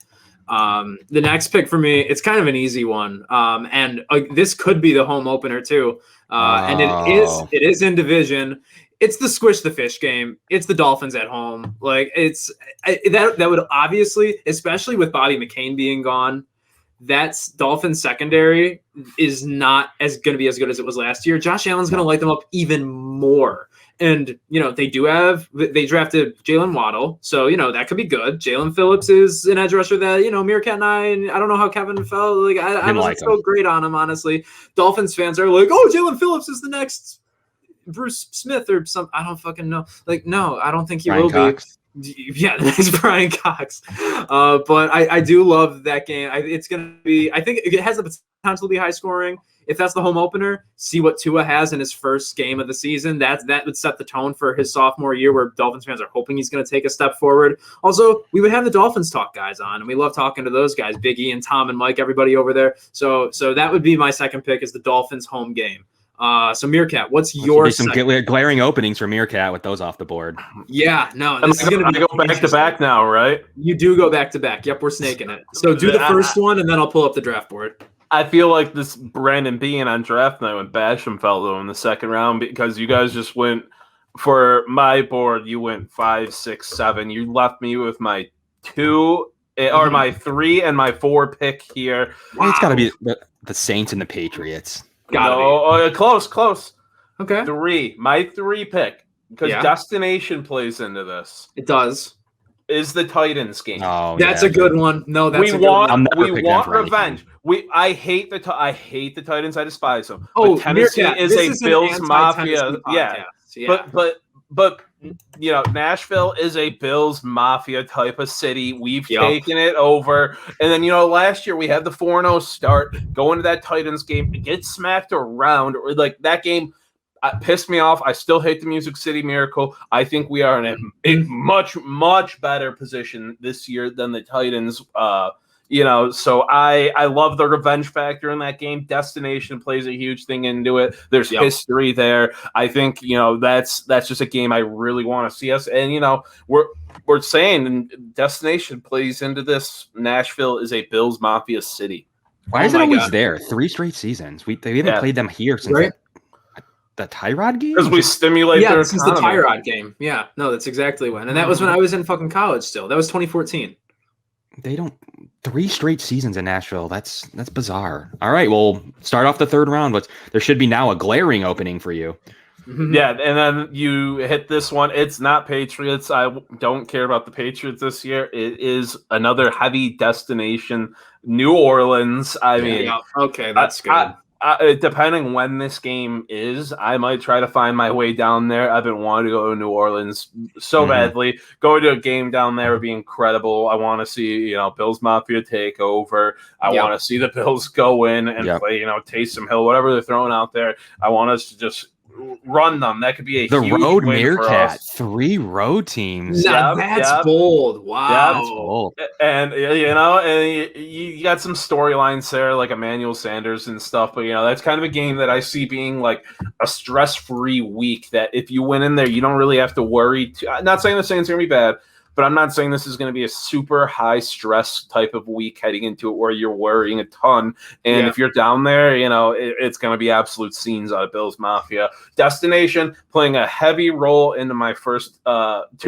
The next pick for me, it's kind of an easy one. And this could be the home opener too. And it is in division. It's the squish the fish game. It's the Dolphins at home. That would obviously, especially with Bobby McCain being gone, that's Dolphins secondary is not going to be as good as it was last year. Josh Allen's going to light them up even more. And, they drafted Jalen Waddle. So, that could be good. Jalen Phillips is an edge rusher that, Meerkat and I don't know how Kevin felt. I wasn't so great on him, honestly. Dolphins fans are like, oh, Jalen Phillips is the next Bruce Smith or some. I don't fucking know. Like, no, I don't think he Brian will Cox. be. Yeah, that's Brian Cox. But I do love that game. It's gonna be. I think it has the potential to be high scoring. If that's the home opener, see what Tua has in his first game of the season. That would set the tone for his sophomore year, where Dolphins fans are hoping he's going to take a step forward. Also, we would have the Dolphins talk guys on, and we love talking to those guys, Big E and Tom and Mike, everybody over there. So that would be my second pick, is the Dolphins home game. So Meerkat, what's your some glaring openings for Meerkat with those off the board? Yeah, no, this is going to be. I go back to back now, right? You do go back to back. Yep, we're snaking it. So do the first one, and then I'll pull up the draft board. I feel like this Brandon being on draft night when Basham fell though in the second round, because you guys just went for my board. You went 5, 6, 7. You left me with my 2 or my 3 and my 4 pick here. Wow. It's got to be the Saints and the Patriots. Close. Okay. 3. My 3 pick, because destination plays into this. It does. Is the Titans game. Oh, that's a good one. No, that's we want revenge. I hate the Titans. I despise them. Oh, but Tennessee is a Bills mafia. Yeah. But you know, Nashville is a Bills mafia type of city. We've taken it over. And then, you know, last year we had the 4-0 start, go into that Titans game, get smacked around, or like that game pissed me off. I still hate the Music City Miracle. I think we are in a much, much better position this year than the Titans. You know, so I love the revenge factor in that game. Destination plays a huge thing into it. There's history there. I think, you know, that's just a game I really want to see us. And, you know, we're saying destination plays into this. Nashville is a Bills Mafia city. Why is it always there? 3 straight seasons. They haven't played them here since the Tyrod game? Because we stimulate their since the Tyrod game. Yeah, no, that's exactly when. And that was when I was in fucking college still. That was 2014. They don't 3 straight seasons in Nashville. That's bizarre. All right, well, start off the third round. There should be now a glaring opening for you. Yeah, and then you hit this one. It's not Patriots. I don't care about the Patriots this year. It is another heavy destination, New Orleans. I mean, okay, that's good. Depending when this game is, I might try to find my way down there. I've been wanting to go to New Orleans so badly. Going to a game down there would be incredible. I want to see, you know, Bills Mafia take over. I want to see the Bills go in and play, you know, Taysom Hill, whatever they're throwing out there. I want us to just run them. That could be the huge road win Meerkat. 3 road teams. That's bold. Wow. That's bold. And you know, and you got some storylines there, like Emmanuel Sanders and stuff. But you know, that's kind of a game that I see being like a stress-free week. That if you win in there, you don't really have to worry. I'm not saying the Saints are gonna be bad, but I'm not saying this is going to be a super high stress type of week heading into it where you're worrying a ton. And if you're down there, you know, it's going to be absolute scenes out of Bills Mafia. Destination playing a heavy role into my first 2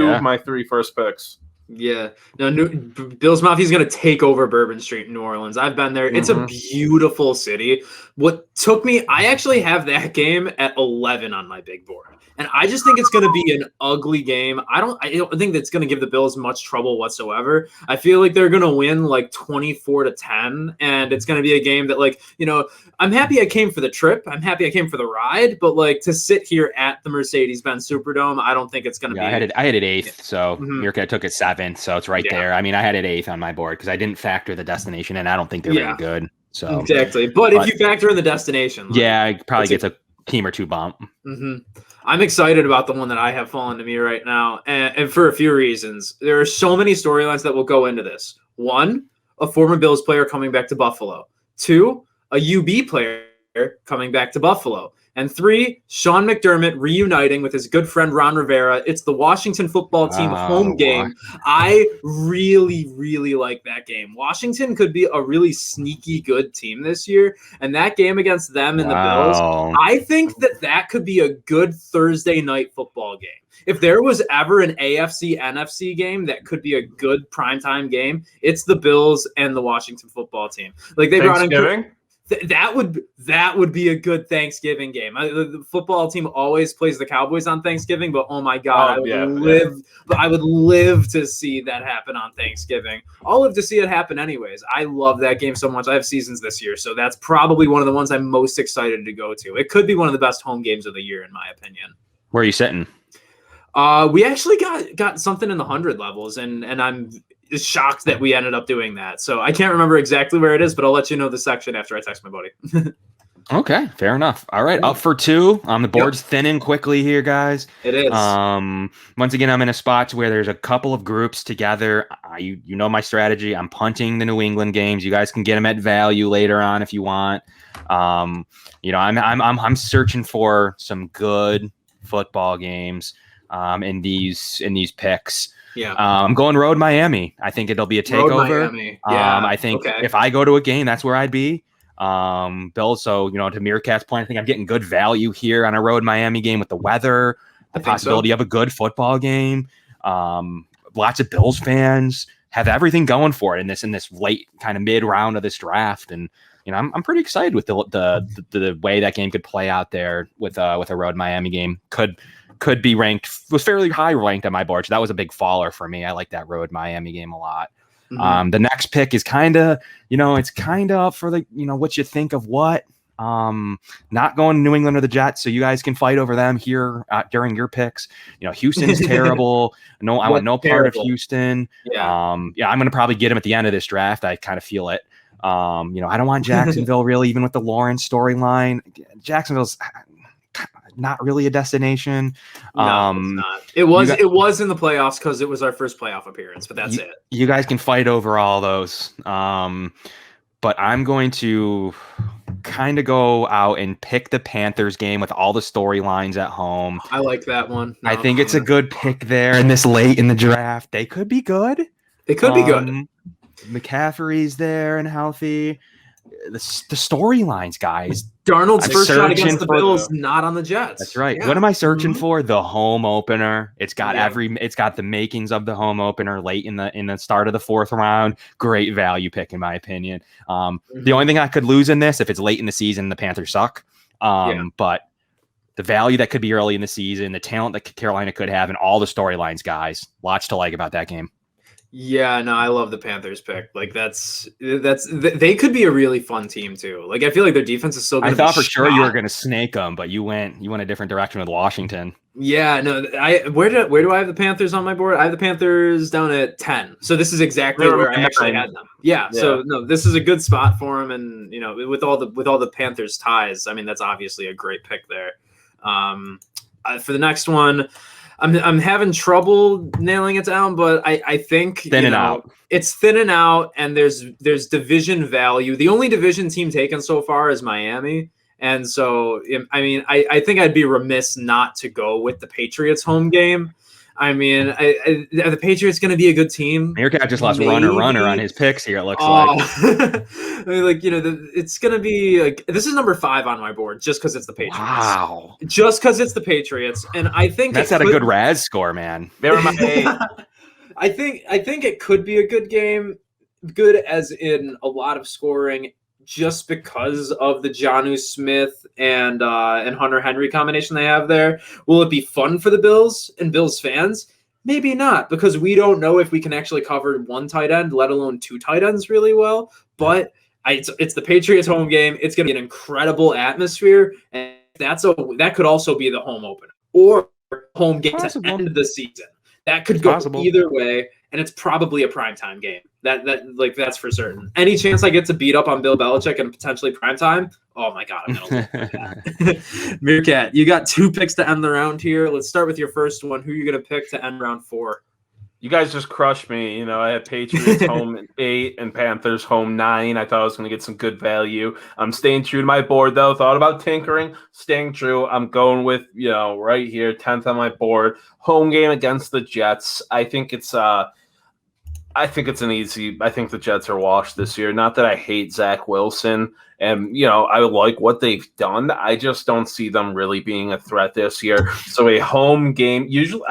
of my 3 first picks. Yeah. No, Bills Mafia is going to take over Bourbon Street in New Orleans. I've been there. It's a beautiful city. What took me, I actually have that game at 11 on my big board. And I just think it's going to be an ugly game. I don't think that's going to give the Bills much trouble whatsoever. I feel like they're going to win like 24-10. And it's going to be a game that, like, you know, I'm happy I came for the trip. I'm happy I came for the ride. But like to sit here at the Mercedes-Benz Superdome, I don't think it's going to be. I had it 8th. So Meerkat took it 7th. So it's right there. I mean, I had it 8th on my board because I didn't factor the destination and I don't think they're very good. So exactly. But if you factor in the destination, like, it probably gets a team or 2 bump. I'm excited about the one that I have fallen to me right now, and for a few reasons. There are so many storylines that will go into this. 1, a former Bills player coming back to Buffalo. 2, a UB player coming back to Buffalo. And 3, Sean McDermott reuniting with his good friend Ron Rivera. It's the Washington football team home game. I really, really like that game. Washington could be a really sneaky good team this year. And that game against them and the Bills, I think that could be a good Thursday night football game. If there was ever an AFC NFC game that could be a good primetime game, it's the Bills and the Washington football team. Like they brought in That would be a good Thanksgiving game. The football team always plays the Cowboys on Thanksgiving, but oh my God, I would live to see that happen on Thanksgiving. I'll live to see it happen anyways. I love that game so much. I have seasons this year, so that's probably one of the ones I'm most excited to go to. It could be one of the best home games of the year, in my opinion. Where are you sitting? We actually got something in the 100 levels, and I'm shocked that we ended up doing that. So I can't remember exactly where it is, but I'll let you know the section after I text my buddy. Okay, fair enough. All right, up for 2. The board's thinning quickly here, guys. It is. Once again, I'm in a spot where there's a couple of groups together. You know my strategy. I'm punting the New England games. You guys can get them at value later on if you want. I'm searching for some good football games in these picks. Yeah, I'm going road Miami. I think it'll be a takeover. Road Miami. Yeah, I think if I go to a game, that's where I'd be. Bill, so to Meerkat's point, I think I'm getting good value here on a road Miami game with the weather, the possibility of a good football game. Lots of Bills fans have everything going for it in this late kind of mid round of this draft, and I'm pretty excited with the way that game could play out there with a road Miami game. Could be ranked, was fairly high ranked on my board. So that was a big faller for me. I like that road Miami game a lot. Mm-hmm. The next pick is kind of, it's kind of up for the, what you think of what. Not going to New England or the Jets, so you guys can fight over them here during your picks. Houston's terrible. No, I want no part of Houston. Yeah. I'm going to probably get him at the end of this draft. I kind of feel it. I don't want Jacksonville really, even with the Lawrence storyline. Jacksonville's not really a destination. No, it's not. It was in the playoffs because it was our first playoff appearance, but that's it. You guys can fight over all those. But I'm going to kind of go out and pick the Panthers game with all the storylines at home. I like that one. I think it's a good pick there in this late in the draft. They could be good. They could be good. McCaffrey's there and healthy. The storylines, guys. Darnold's first shot against the Bills, not on the Jets. That's right. Yeah. What am I searching for? The home opener. It's got it's got the makings of the home opener late in the start of the 4th round. Great value pick in my opinion. The only thing I could lose in this if it's late in the season, the Panthers suck. But the value that could be early in the season, the talent that Carolina could have, and all the storylines, guys. Lots to like about that game. Yeah, no, I love the Panthers pick. Like they could be a really fun team too. Like I feel like their defense is so good. I thought for sure you were going to snake them, but you went a different direction with Washington. Yeah, no, where do I have the Panthers on my board? I have the Panthers down at 10. So this is exactly where I actually had them. Yeah, so no, this is a good spot for them, and with all the Panthers ties, I mean that's obviously a great pick there. For the next one, I'm having trouble nailing it down, but I think thinning out. It's thinning out, and there's division value. The only division team taken so far is Miami, and so I mean I think I'd be remiss not to go with the Patriots home game. I mean, are the Patriots going to be a good team? Meerkat just lost runner on his picks here. It looks like. I mean, it's going to be like this is number 5 on my board just because it's the Patriots. Wow. Just because it's the Patriots, and I think that's a good Raz score, man. They're my eight. I think it could be a good game, good as in a lot of scoring. Just because of the Jonnu Smith and Hunter Henry combination they have there. Will it be fun for the Bills and Bills fans? Maybe not, because we don't know if we can actually cover one tight end, let alone 2 tight ends really well. But it's the Patriots home game. It's going to be an incredible atmosphere, and that could also be the home opener or home game at the end of the season. That could go either way, and it's probably a primetime game. That's for certain. Any chance I get to beat up on Bill Belichick and potentially primetime? Oh my God, I'm gonna look for that. Meerkat, you got 2 picks to end the round here. Let's start with your first one. Who are you gonna pick to end round 4? You guys just crushed me. I had Patriots home 8 and Panthers home 9. I thought I was going to get some good value. I'm staying true to my board, though. Thought about tinkering, staying true. I'm going with, right here, 10th on my board. Home game against the Jets. I think it's an easy. I think the Jets are washed this year. Not that I hate Zach Wilson, and I like what they've done. I just don't see them really being a threat this year. So a home game, usually.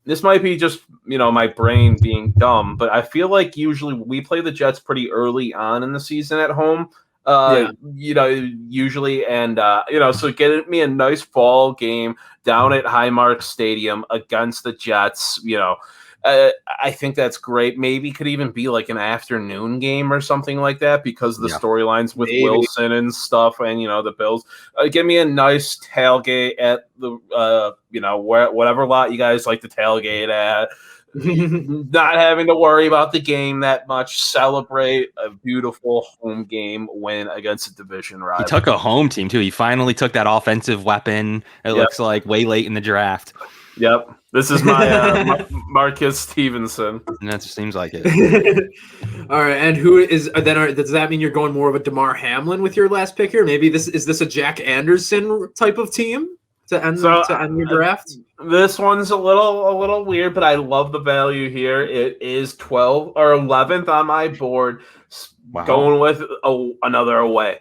This might be just, my brain being dumb, but I feel like usually we play the Jets pretty early on in the season at home. Usually. And, so get me a nice fall game down at Highmark Stadium against the Jets, I think that's great. Maybe could even be like an afternoon game or something like that because of the storylines with Wilson and stuff and, the Bills. Give me a nice tailgate at the, whatever lot you guys like to tailgate at. Not having to worry about the game that much. Celebrate a beautiful home game win against a division rival. He took a home team, too. He finally took that offensive weapon, it looks like, way late in the draft. Yep. This is my Marcus Stevenson. And that seems like it. All right. And who is then? Does that mean you're going more of a DeMar Hamlin with your last pick here? Maybe is this a Jack Anderson type of team to end your draft? This one's a little weird, but I love the value here. It is 12th or 11th on my board. Wow. Going with another away,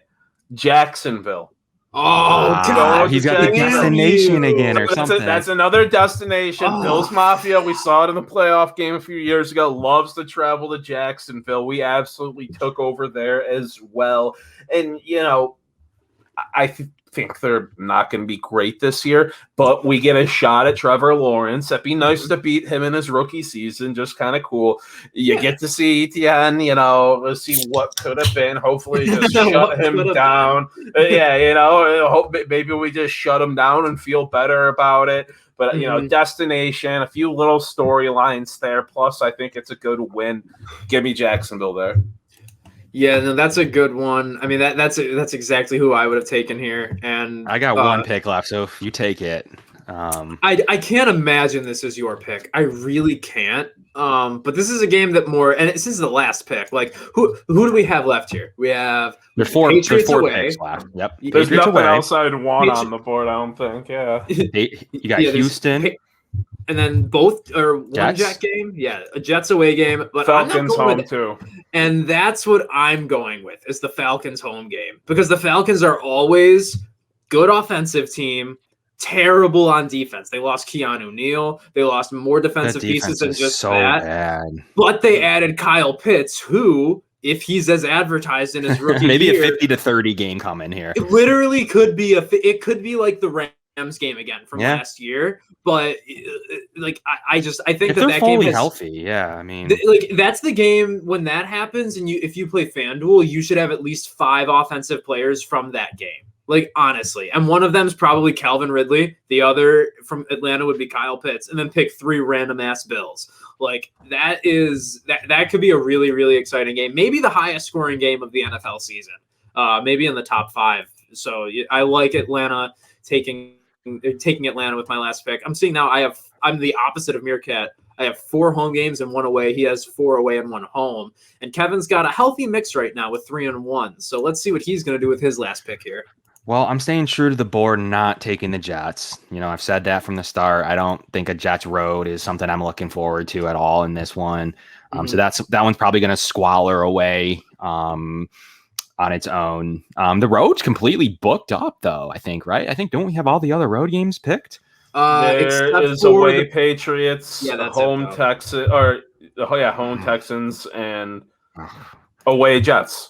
Jacksonville. Oh, God. He's got the destination again or something. That's another destination. Bills Mafia, we saw it in the playoff game a few years ago, loves to travel to Jacksonville. We absolutely took over there as well. And, I think they're not going to be great this year, but we get a shot at Trevor Lawrence. That'd be nice to beat him in his rookie season. Just kind of cool. You get to see Etienne, let's see what could have been. Hopefully just shut him down. Hope maybe we just shut him down and feel better about it. But, destination, a few little storylines there. Plus, I think it's a good win. Give me Jacksonville there. Yeah, no, that's a good one. I mean, that's exactly who I would have taken here. And I got one pick left, so if you take it. I can't imagine this is your pick. I really can't. But this is a game that and this is the last pick. Like, who do we have left here? We have there's four away. picks left. Yep. There's Patriots nothing away. else I'd want on the board, I don't think. Yeah. You got Houston. And then both or one Jets? Jet game, a Jets away game. But Falcons home too, and that's what I'm going with is the Falcons home game because the Falcons are always good offensive team, terrible on defense. They lost Keanu Neal, they lost more defensive pieces than just that. Bad. But they added Kyle Pitts, who, if he's as advertised in his rookie maybe year, a 50-30 game coming here. It literally could be it could be like the Rams game again from last year, but I think if that they're game fully is healthy. Yeah, I mean, that's the game when that happens, and if you play FanDuel, you should have at least 5 offensive players from that game. Like honestly, and one of them is probably Calvin Ridley. The other from Atlanta would be Kyle Pitts, and then pick 3 random ass Bills. Like that could be a really really exciting game. Maybe the highest scoring game of the NFL season. Maybe in the top 5. So I like Atlanta taking Atlanta with my last pick. I'm seeing now I'm the opposite of Meerkat. I have 4 home games and 1 away. He has 4 away and 1 home. And Kevin's got a healthy mix right now with 3-1. So let's see what he's going to do with his last pick here. Well, I'm staying true to the board and not taking the Jets. I've said that from the start. I don't think a Jets road is something I'm looking forward to at all in this one. So that one's probably going to squalor away on its own. The road's completely booked up, though, I think, right? I think, don't we have all the other road games picked? There is away Patriots, home Texans, home Texans, and away Jets.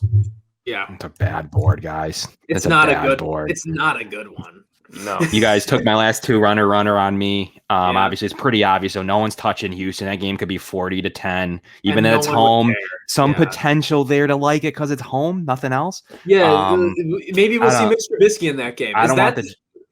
Yeah. It's a bad board, guys. It's not a good board. It's not a good one. No. You guys took my last 2 runner on me. Obviously, it's pretty obvious. So no one's touching Houston. That game could be 40-10. Even though it's home, some potential there to like it because it's home. Nothing else. Yeah, maybe we'll see Mitch Trubisky in that game.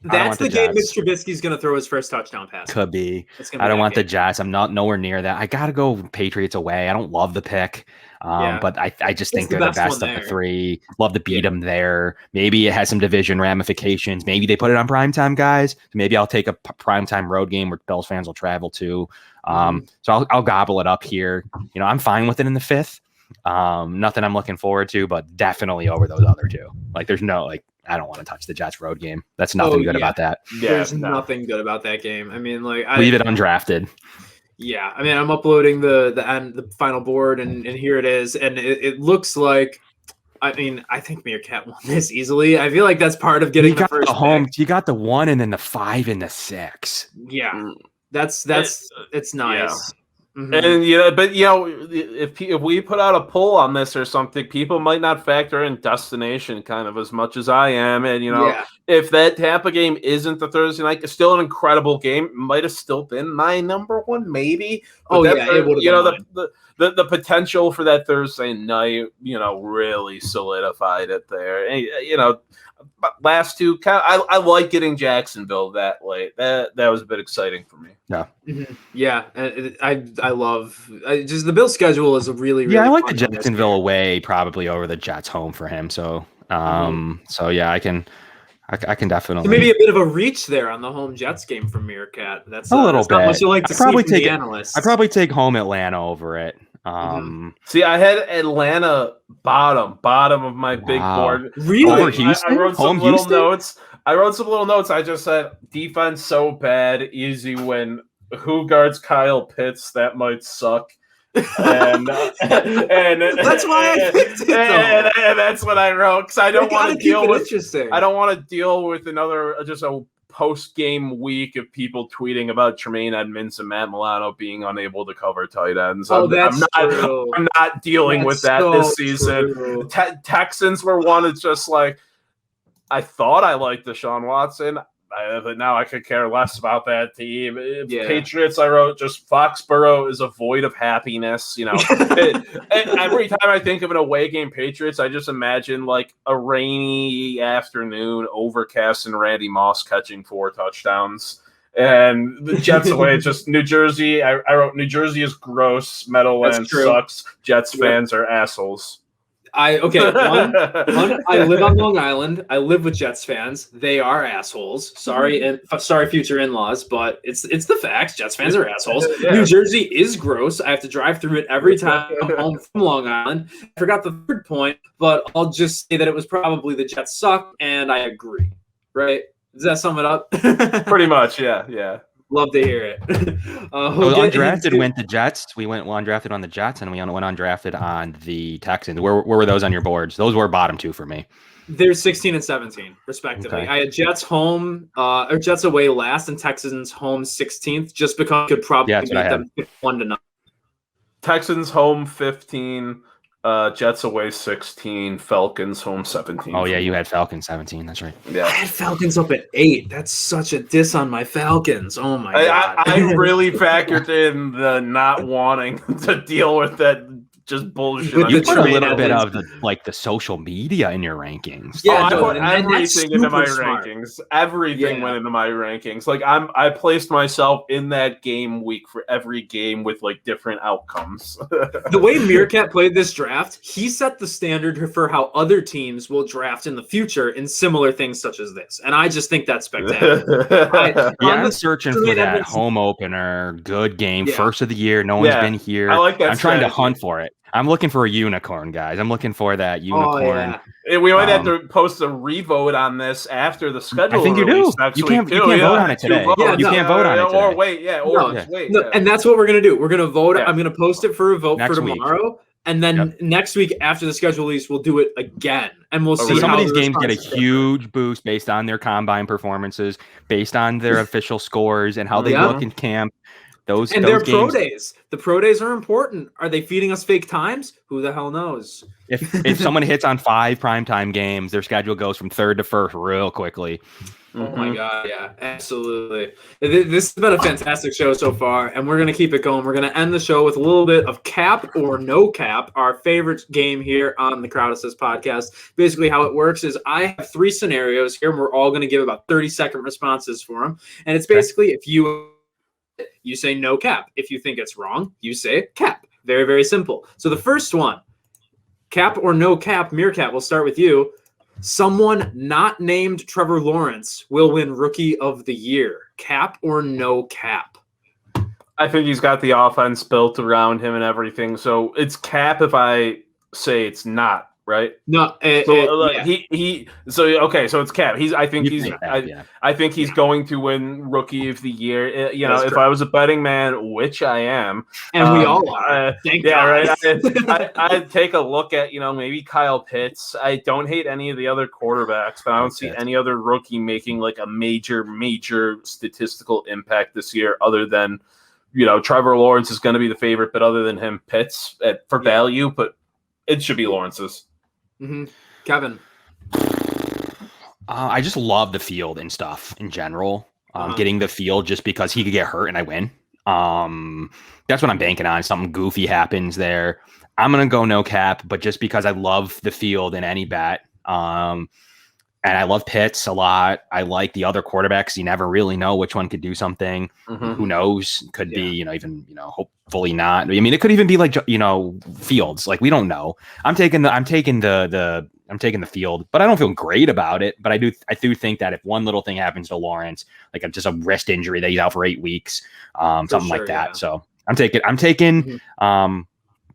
That's the game Mitch Trubisky's going to throw his first touchdown pass. Could be. I don't want the Jets. I'm not nowhere near that. I got to go Patriots away. I don't love the pick. But I just think they're the best of the 3. Love to beat them there. Maybe it has some division ramifications. Maybe they put it on primetime, guys. Maybe I'll take a primetime road game where Bills fans will travel to. So I'll gobble it up here. I'm fine with it in the 5th. Nothing I'm looking forward to, but definitely over those other 2. Like there's no I don't want to touch the Jets road game. That's nothing good about that. There's nothing good about that game. I mean, leave it undrafted. Yeah, I mean, I'm uploading the final board, and here it is, and it looks like. I mean, I think Meerkat won this easily. I feel like that's part of getting the first home. pick. You got the 1 and then the 5 and the 6. Yeah, that's it's nice. Mm-hmm. And but if we put out a poll on this or something, people might not factor in destination kind of as much as I am. And if that Tampa game isn't the Thursday night, it's still an incredible game. It might have still been my number one, maybe. But it would have been the potential for that Thursday night, really solidified it there. And, last two, I like getting Jacksonville that late. That was a bit exciting for me. Yeah. Mm-hmm. Yeah, I love just the Bills' schedule is a really I like the Jacksonville away probably over the Jets home for him. So so yeah, I can definitely maybe a bit of a reach there on the home Jets game from Meerkat. That's a little that's bit. Not much you like to see from the analysts. I probably take home Atlanta over it. See, I had Atlanta bottom of my big board. Really? Over Houston? I wrote some little notes. I just said defense so bad, easy win. Who guards Kyle Pitts? That might suck. And that's why I picked it. And that's what I wrote because I don't want to deal with. Interesting. I don't want to deal with another just a post-game week of people tweeting about Tremaine Edmonds and Matt Milano being unable to cover tight ends. I'm not dealing with that this season. Texans were one. It's just like I thought I liked Deshaun Watson. But now I could care less about that team. Patriots, I wrote just Foxborough is a void of happiness. Every time I think of an away game Patriots, I just imagine like a rainy afternoon, overcast, and Randy Moss catching 4 touchdowns. And the Jets away, it's just New Jersey. I wrote New Jersey is gross. Meadowlands sucks. Jets fans are assholes. I live on Long Island. I live with Jets fans. They are assholes. Sorry, future in-laws, but it's the facts. Jets fans are assholes. Yeah. New Jersey is gross. I have to drive through it every time I'm home from Long Island. I forgot the third point, but I'll just say that it was probably the Jets suck, and I agree. Right? Does that sum it up? Pretty much, yeah. Love to hear it. Undrafted went the Jets. We went undrafted on the Jets, and we went undrafted on the Texans. Where were those on your boards? Those were bottom 2 for me. They're 16 and 17, respectively. Okay. I had Jets home or Jets away last, and Texans home 16th, just because I could probably beat them 1-9. Texans home 15. Jets away 16, Falcons home 17. Oh yeah, you had Falcons 17. That's right. Yeah, I had Falcons up at 8. That's such a diss on my Falcons. Oh my god! I really factored in the not wanting to deal with that just bullshit. You put a little bit of the social media in your rankings. Yeah, I put everything into my rankings. Everything went into my rankings. Like I placed myself in that game week for every game with like different outcomes. The way Meerkat played this draft, he set the standard for how other teams will draft in the future in similar things such as this, and I just think that's spectacular. I'm searching for that home opener, good game, first of the year. No one's been here. I like that. I'm trying to hunt for it. I'm looking for a unicorn, guys. I'm looking for that unicorn. We might have to post a revote on this after the schedule. I think you do. You can't vote on it today. You can't vote on it today. Or wait. And that's what we're going to do. We're going to vote. I'm going to post it for a vote for tomorrow. And then next week after the schedule release, we'll do it again. And we'll see some of these games get a huge boost based on their combine performances, based on their official scores and how they look in camp. Those their games, pro days. The pro days are important. Are they feeding us fake times? Who the hell knows? If someone hits on 5 primetime games, their schedule goes from 3rd to 1st real quickly. Oh my god, yeah, absolutely. This has been a fantastic show so far, and we're going to keep it going. We're going to end the show with a little bit of cap or no cap, our favorite game here on the Crowd Assist podcast. Basically, how it works is I have 3 scenarios here, and we're all going to give about 30-second responses for them. And it's basically if you say no cap. If you think it's wrong, you say cap. Very, very simple. So the first one, cap or no cap, Meerkat, we'll start with you. Someone not named Trevor Lawrence will win Rookie of the Year. Cap or no cap? I think he's got the offense built around him and everything. So it's cap if I say it's not. Right? No, so it's cap. I think he's going to win Rookie of the Year. If I was a betting man, which I am, and we all are. Thank God. Right. I'd take a look at maybe Kyle Pitts. I don't hate any of the other quarterbacks, but I don't see any other rookie making like a major statistical impact this year, other than Trevor Lawrence is going to be the favorite, but other than him, Pitts for value, but it should be Lawrence's. Mm-hmm. Kevin. I just love the field and stuff in general. Getting the field just because he could get hurt and I win. That's what I'm banking on. Something goofy happens there. I'm going to go no cap, but just because I love the field in any bet. And I love Pitts a lot. I like the other quarterbacks. You never really know which one could do something. Mm-hmm. Who knows? Could be, hopefully not. I mean, it could even be like, Fields. Like, we don't know. I'm taking the field, but I don't feel great about it. But I do think that if one little thing happens to Lawrence, like just a wrist injury that he's out for 8 weeks, something like that. Yeah. So I'm taking.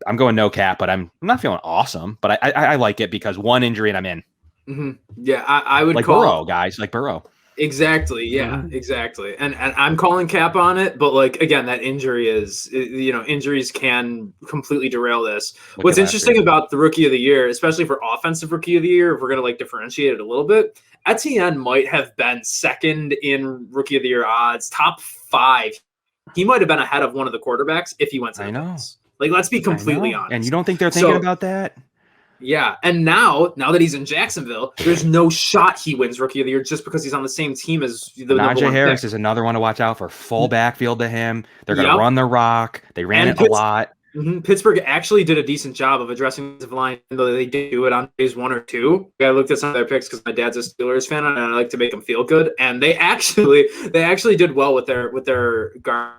I'm going no cap, but I'm not feeling awesome. But I like it because one injury and I'm in. Mm-hmm. Yeah, I would like call Burrow, guys, like Burrow. Exactly. Yeah, exactly. And I'm calling cap on it, but like again, that injury is injuries can completely derail this. What's interesting about the rookie of the year, especially for offensive rookie of the year, if we're gonna like differentiate it a little bit, Etienne might have been second in rookie of the year odds, top 5. He might have been ahead of one of the quarterbacks if he went to the Bills. Like, let's be completely honest. And you don't think they're thinking about that? Yeah, and now that he's in Jacksonville, there's no shot he wins Rookie of the Year just because he's on the same team as the Najee Harris is another one to watch out for. Full backfield to him. They're going to run the rock. They ran it a lot. Pittsburgh actually did a decent job of addressing the line, though they did do it on days 1 or 2. I looked at some of their picks because my dad's a Steelers fan, and I like to make them feel good. And they actually did well with their guard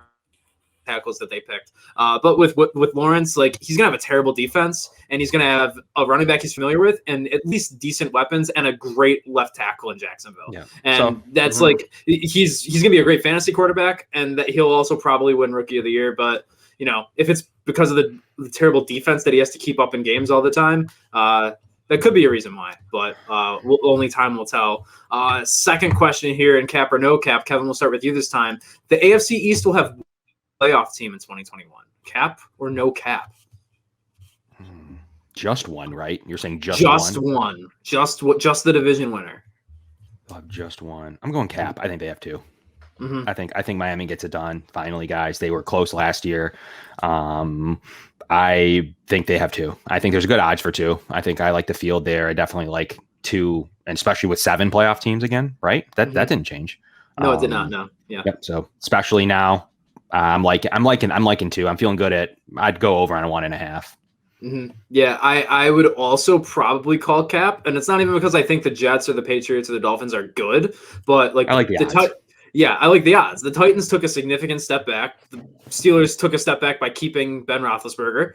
tackles that they picked. But with Lawrence, like, he's gonna have a terrible defense, and he's gonna have a running back he's familiar with, and at least decent weapons, and a great left tackle in Jacksonville. Yeah. And that's like he's gonna be a great fantasy quarterback, and that he'll also probably win Rookie of the Year. But if it's because of the terrible defense that he has to keep up in games all the time, that could be a reason why. But only time will tell. Second question here in cap or no cap. Kevin, we'll start with you this time. The AFC East will have playoff team in 2021. Cap or no cap? Just one, right? You're saying just one. Just the division winner. Just one. I'm going cap. I think they have 2. I think Miami gets it done. Finally, guys. They were close last year. I think they have 2. I think there's good odds for 2. I think I like the field there. I definitely like 2, and especially with 7 playoff teams again, right? That didn't change. No, it did not. No. Yeah. Yep. So especially now, I'm liking 2. I'm feeling good at. I'd go over on a 1.5. Yeah, I would also probably call cap, and it's not even because I think the Jets or the Patriots or the Dolphins are good, but like I like the odds. I like the odds. The Titans took a significant step back. The Steelers took a step back by keeping Ben Roethlisberger,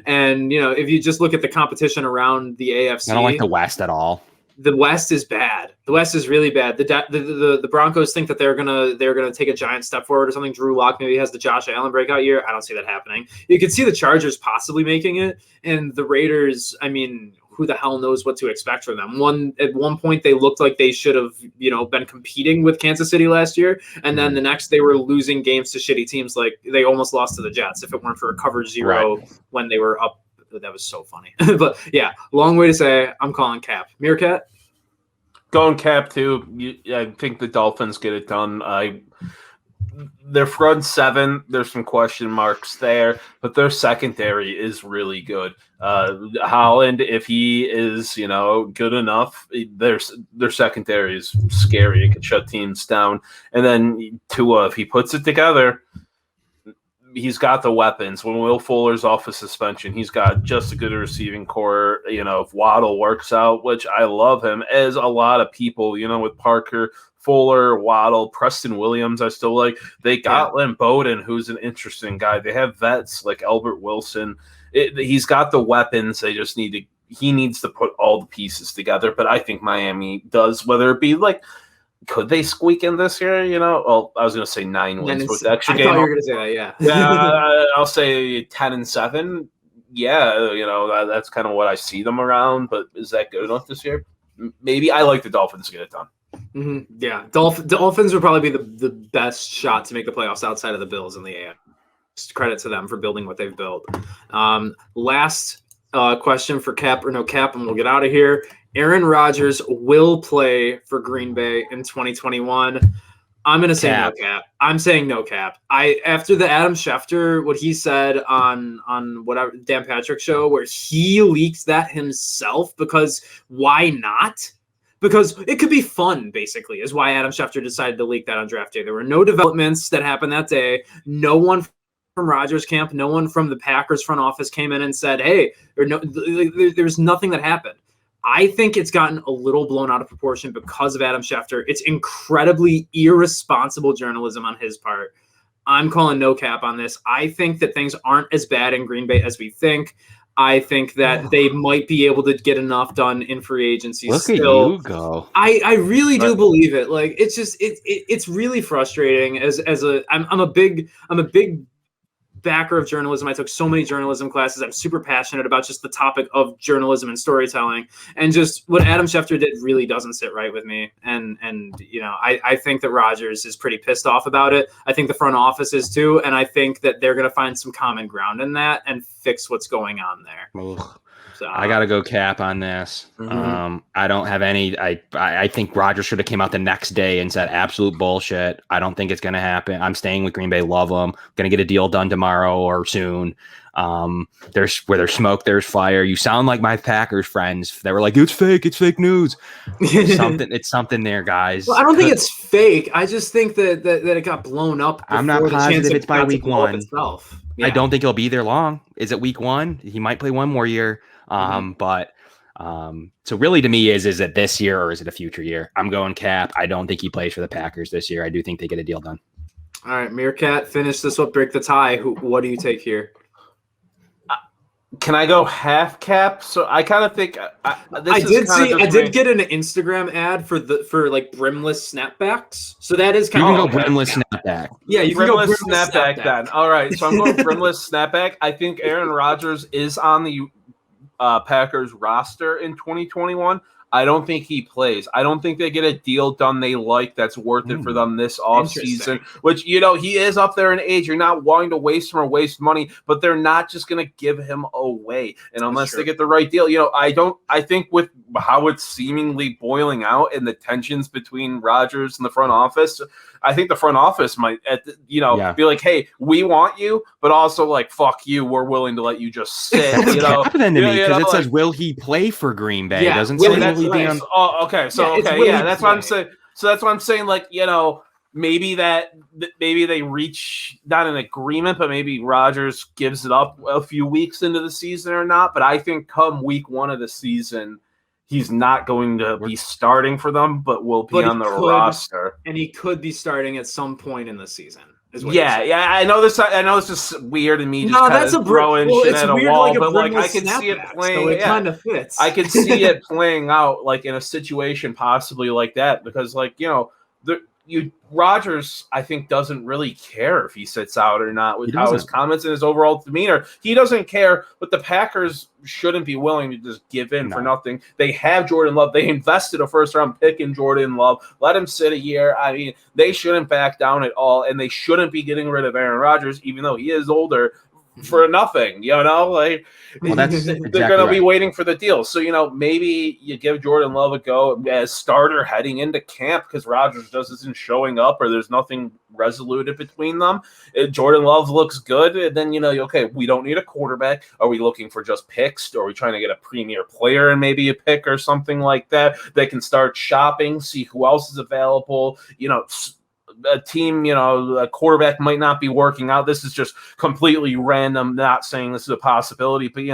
and if you just look at the competition around the AFC, I don't like the West at all. The West is bad. The West is really bad. The Broncos think that they're gonna take a giant step forward or something. Drew Lock maybe has the Josh Allen breakout year. I don't see that happening. You could see the Chargers possibly making it, and the Raiders. I mean, who the hell knows what to expect from them? At one point they looked like they should have been competing with Kansas City last year, and then the next they were losing games to shitty teams. Like they almost lost to the Jets if it weren't for a cover 0 when they were up. That was so funny. But yeah, long way to say I'm calling cap. Meerkat? Going cap too. I think the Dolphins get it done. Their front 7, there's some question marks there, but their secondary is really good. Holland, if he is, good enough, their secondary is scary. It can shut teams down. And then Tua, if he puts it together, he's got the weapons. When Will Fuller's off of suspension, he's got just a good receiving core. If Waddle works out, which I love him, as a lot of people, with Parker, Fuller, Waddle, Preston Williams, I still like. They got Lynn Bowden, who's an interesting guy. They have vets like Albert Wilson. He's got the weapons. They just he needs to put all the pieces together. But I think Miami does, whether it be like, could they squeak in this year? Well, I was going to say 9 wins with the extra game. I thought you were going to say that, yeah. Yeah, I'll say 10-7. Yeah, that's kind of what I see them around. But is that good enough this year? Maybe. I like the Dolphins to get it done. Yeah, Dolphins would probably be the best shot to make the playoffs outside of the Bills in the AFC. Credit to them for building what they've built. Last question for cap or no cap, and we'll get out of here. Aaron Rodgers will play for Green Bay in 2021. I'm going to say no cap. I'm saying no cap. After the Adam Schefter, what he said on whatever Dan Patrick show, where he leaked that himself, because why not? Because it could be fun, basically, is why Adam Schefter decided to leak that on draft day. There were no developments that happened that day. No one from Rodgers camp, no one from the Packers front office came in and said, hey, there's nothing that happened. I think it's gotten a little blown out of proportion because of Adam Schefter. It's incredibly irresponsible journalism on his part. I'm calling no cap on this. I think that things aren't as bad in Green Bay as we think. I think that they might be able to get enough done in free agency. Look still. at you go. I really do believe it. Like, it's just it's really frustrating. I'm a big backer of journalism. I took so many journalism classes. I'm super passionate about just the topic of journalism and storytelling, and just what Adam Schefter did really doesn't sit right with me. And I think that Rodgers is pretty pissed off about it. I think the front office is too, and I think that they're going to find some common ground in that and fix what's going on there. Ugh. So I gotta go cap on this. I don't have any. I think Rodgers should have came out the next day and said absolute bullshit. I don't think it's gonna happen. I'm staying with Green Bay. Love them. Gonna get a deal done tomorrow or soon. There's where there's smoke, there's fire. You sound like my Packers friends. They were like, it's fake news. It's something there, guys. Well, I don't think it's fake. I just think that it got blown up. I'm not positive it's by week 1. Yeah. I don't think he'll be there long. Is it week 1? He might play one more year. But so really to me is it this year or is it a future year? I'm going cap. I don't think he plays for the Packers this year. I do think they get a deal done. All right, Meerkat, finish this up, break the tie. What do you take here? Can I go half cap? So I kind of think I did get an Instagram ad for like brimless snapbacks. So that is kind of go brimless snapback. Yeah, you brimless can go brimless snapback then. All right, so I'm going brimless snapback. I think Aaron Rodgers is on the Packers roster in 2021. I don't think he plays. I don't think they get a deal done they like that's worth it for them this offseason, which, he is up there in age. You're not wanting to waste him or waste money, but they're not just going to give him away. And unless they get the right deal, I think with how it's seemingly boiling out and the tensions between Rodgers and the front office, I think the front office might, be like, hey, we want you, but also like, fuck you. We're willing to let you just sit. Happening to me because it says, will he play for Green Bay? Yeah, it doesn't say will he be on. Oh, okay. So, that's what I'm saying. So that's what I'm saying. Like, maybe they reach not an agreement, but maybe Rodgers gives it up a few weeks into the season or not. But I think come week 1 of the season, he's not going to be starting for them, but will be on the roster. And he could be starting at some point in the season. I know this. I know it's just weird to me. No, that's a throwing shit at a wall, like but like I can see it playing. So it kind of fits. I can see it playing out like in a situation possibly like that because Rodgers, I think, doesn't really care if he sits out or not with how his comments and his overall demeanor. He doesn't care, but the Packers shouldn't be willing to just give in for nothing. They have Jordan Love. They invested a first-round pick in Jordan Love. Let him sit a year. I mean, they shouldn't back down at all, and they shouldn't be getting rid of Aaron Rodgers, even though he is older, for nothing, they're going to be waiting for the deal. So, maybe you give Jordan Love a go as starter heading into camp because Rodgers isn't showing up or there's nothing resoluted between them. Jordan Love looks good. And then, okay, we don't need a quarterback. Are we looking for just picks? Or are we trying to get a premier player and maybe a pick or something like that? They can start shopping, see who else is available, a team, a quarterback might not be working out. This is just completely random, not saying this is a possibility, but,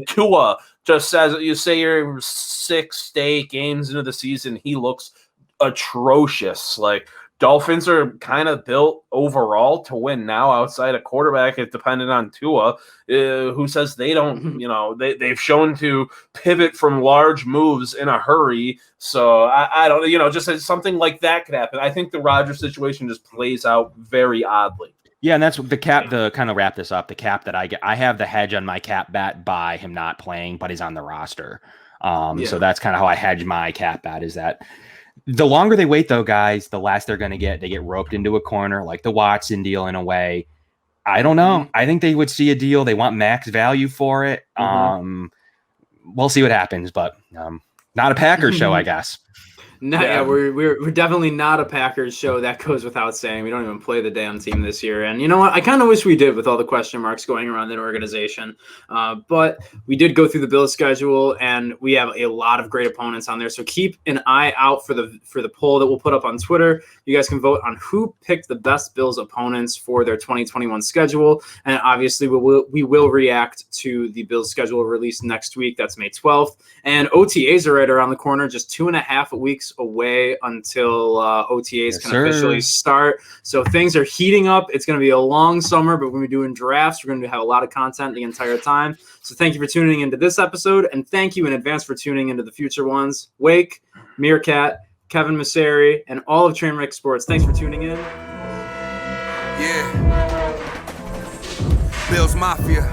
Tua just says, you say you're 6 to 8 games into the season, he looks atrocious. Like, Dolphins are kind of built overall to win now outside a quarterback, if dependent on Tua, who says they don't, they've shown to pivot from large moves in a hurry. So I don't, just something like that could happen. I think the Rodgers situation just plays out very oddly. Yeah, and that's the cap to kind of wrap this up. The cap that I get, I have the hedge on my cap bet by him not playing, but he's on the roster. So that's kind of how I hedge my cap bet is that the longer they wait, though, guys, the less they're going to get. They get roped into a corner like the Watson deal in a way. I don't know. I think they would see a deal. They want max value for it. We'll see what happens, but not a Packers show, I guess. Yeah, we're definitely not a Packers show. That goes without saying. We don't even play the damn team this year. And you know what? I kind of wish we did with all the question marks going around that organization. But we did go through the Bills schedule, and we have a lot of great opponents on there. So keep an eye out for the poll that we'll put up on Twitter. You guys can vote on who picked the best Bills opponents for their 2021 schedule. And obviously, we will react to the Bills schedule released next week. That's May 12th. And OTAs are right around the corner, just 2.5 weeks away until OTAs can officially start. So things are heating up. It's going to be a long summer, but we're going to be doing drafts. We're going to have a lot of content the entire time. So thank you for tuning into this episode, and thank you in advance for tuning into the future ones. Wake, Meerkat, Kevin Masseri, and all of Trainwreck Sports. Thanks for tuning in. Yeah. Bills Mafia.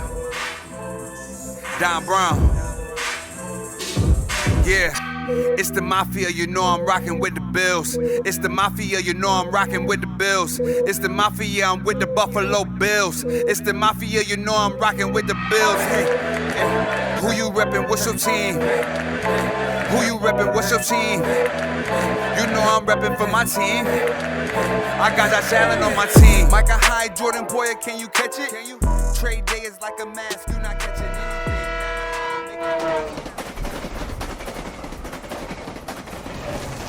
Don Brown. Yeah. It's the Mafia, you know I'm rocking with the Bills. It's the Mafia, you know I'm rocking with the Bills. It's the Mafia, I'm with the Buffalo Bills. It's the Mafia, you know I'm rocking with the Bills. Hey, hey. Who you reppin', what's your team? Who you reppin', what's your team? You know I'm reppin' for my team. I got that Allen on my team. Micah Hyde, Jordan Boyer, can you catch it? Trade day is like a mask, you not catching anything.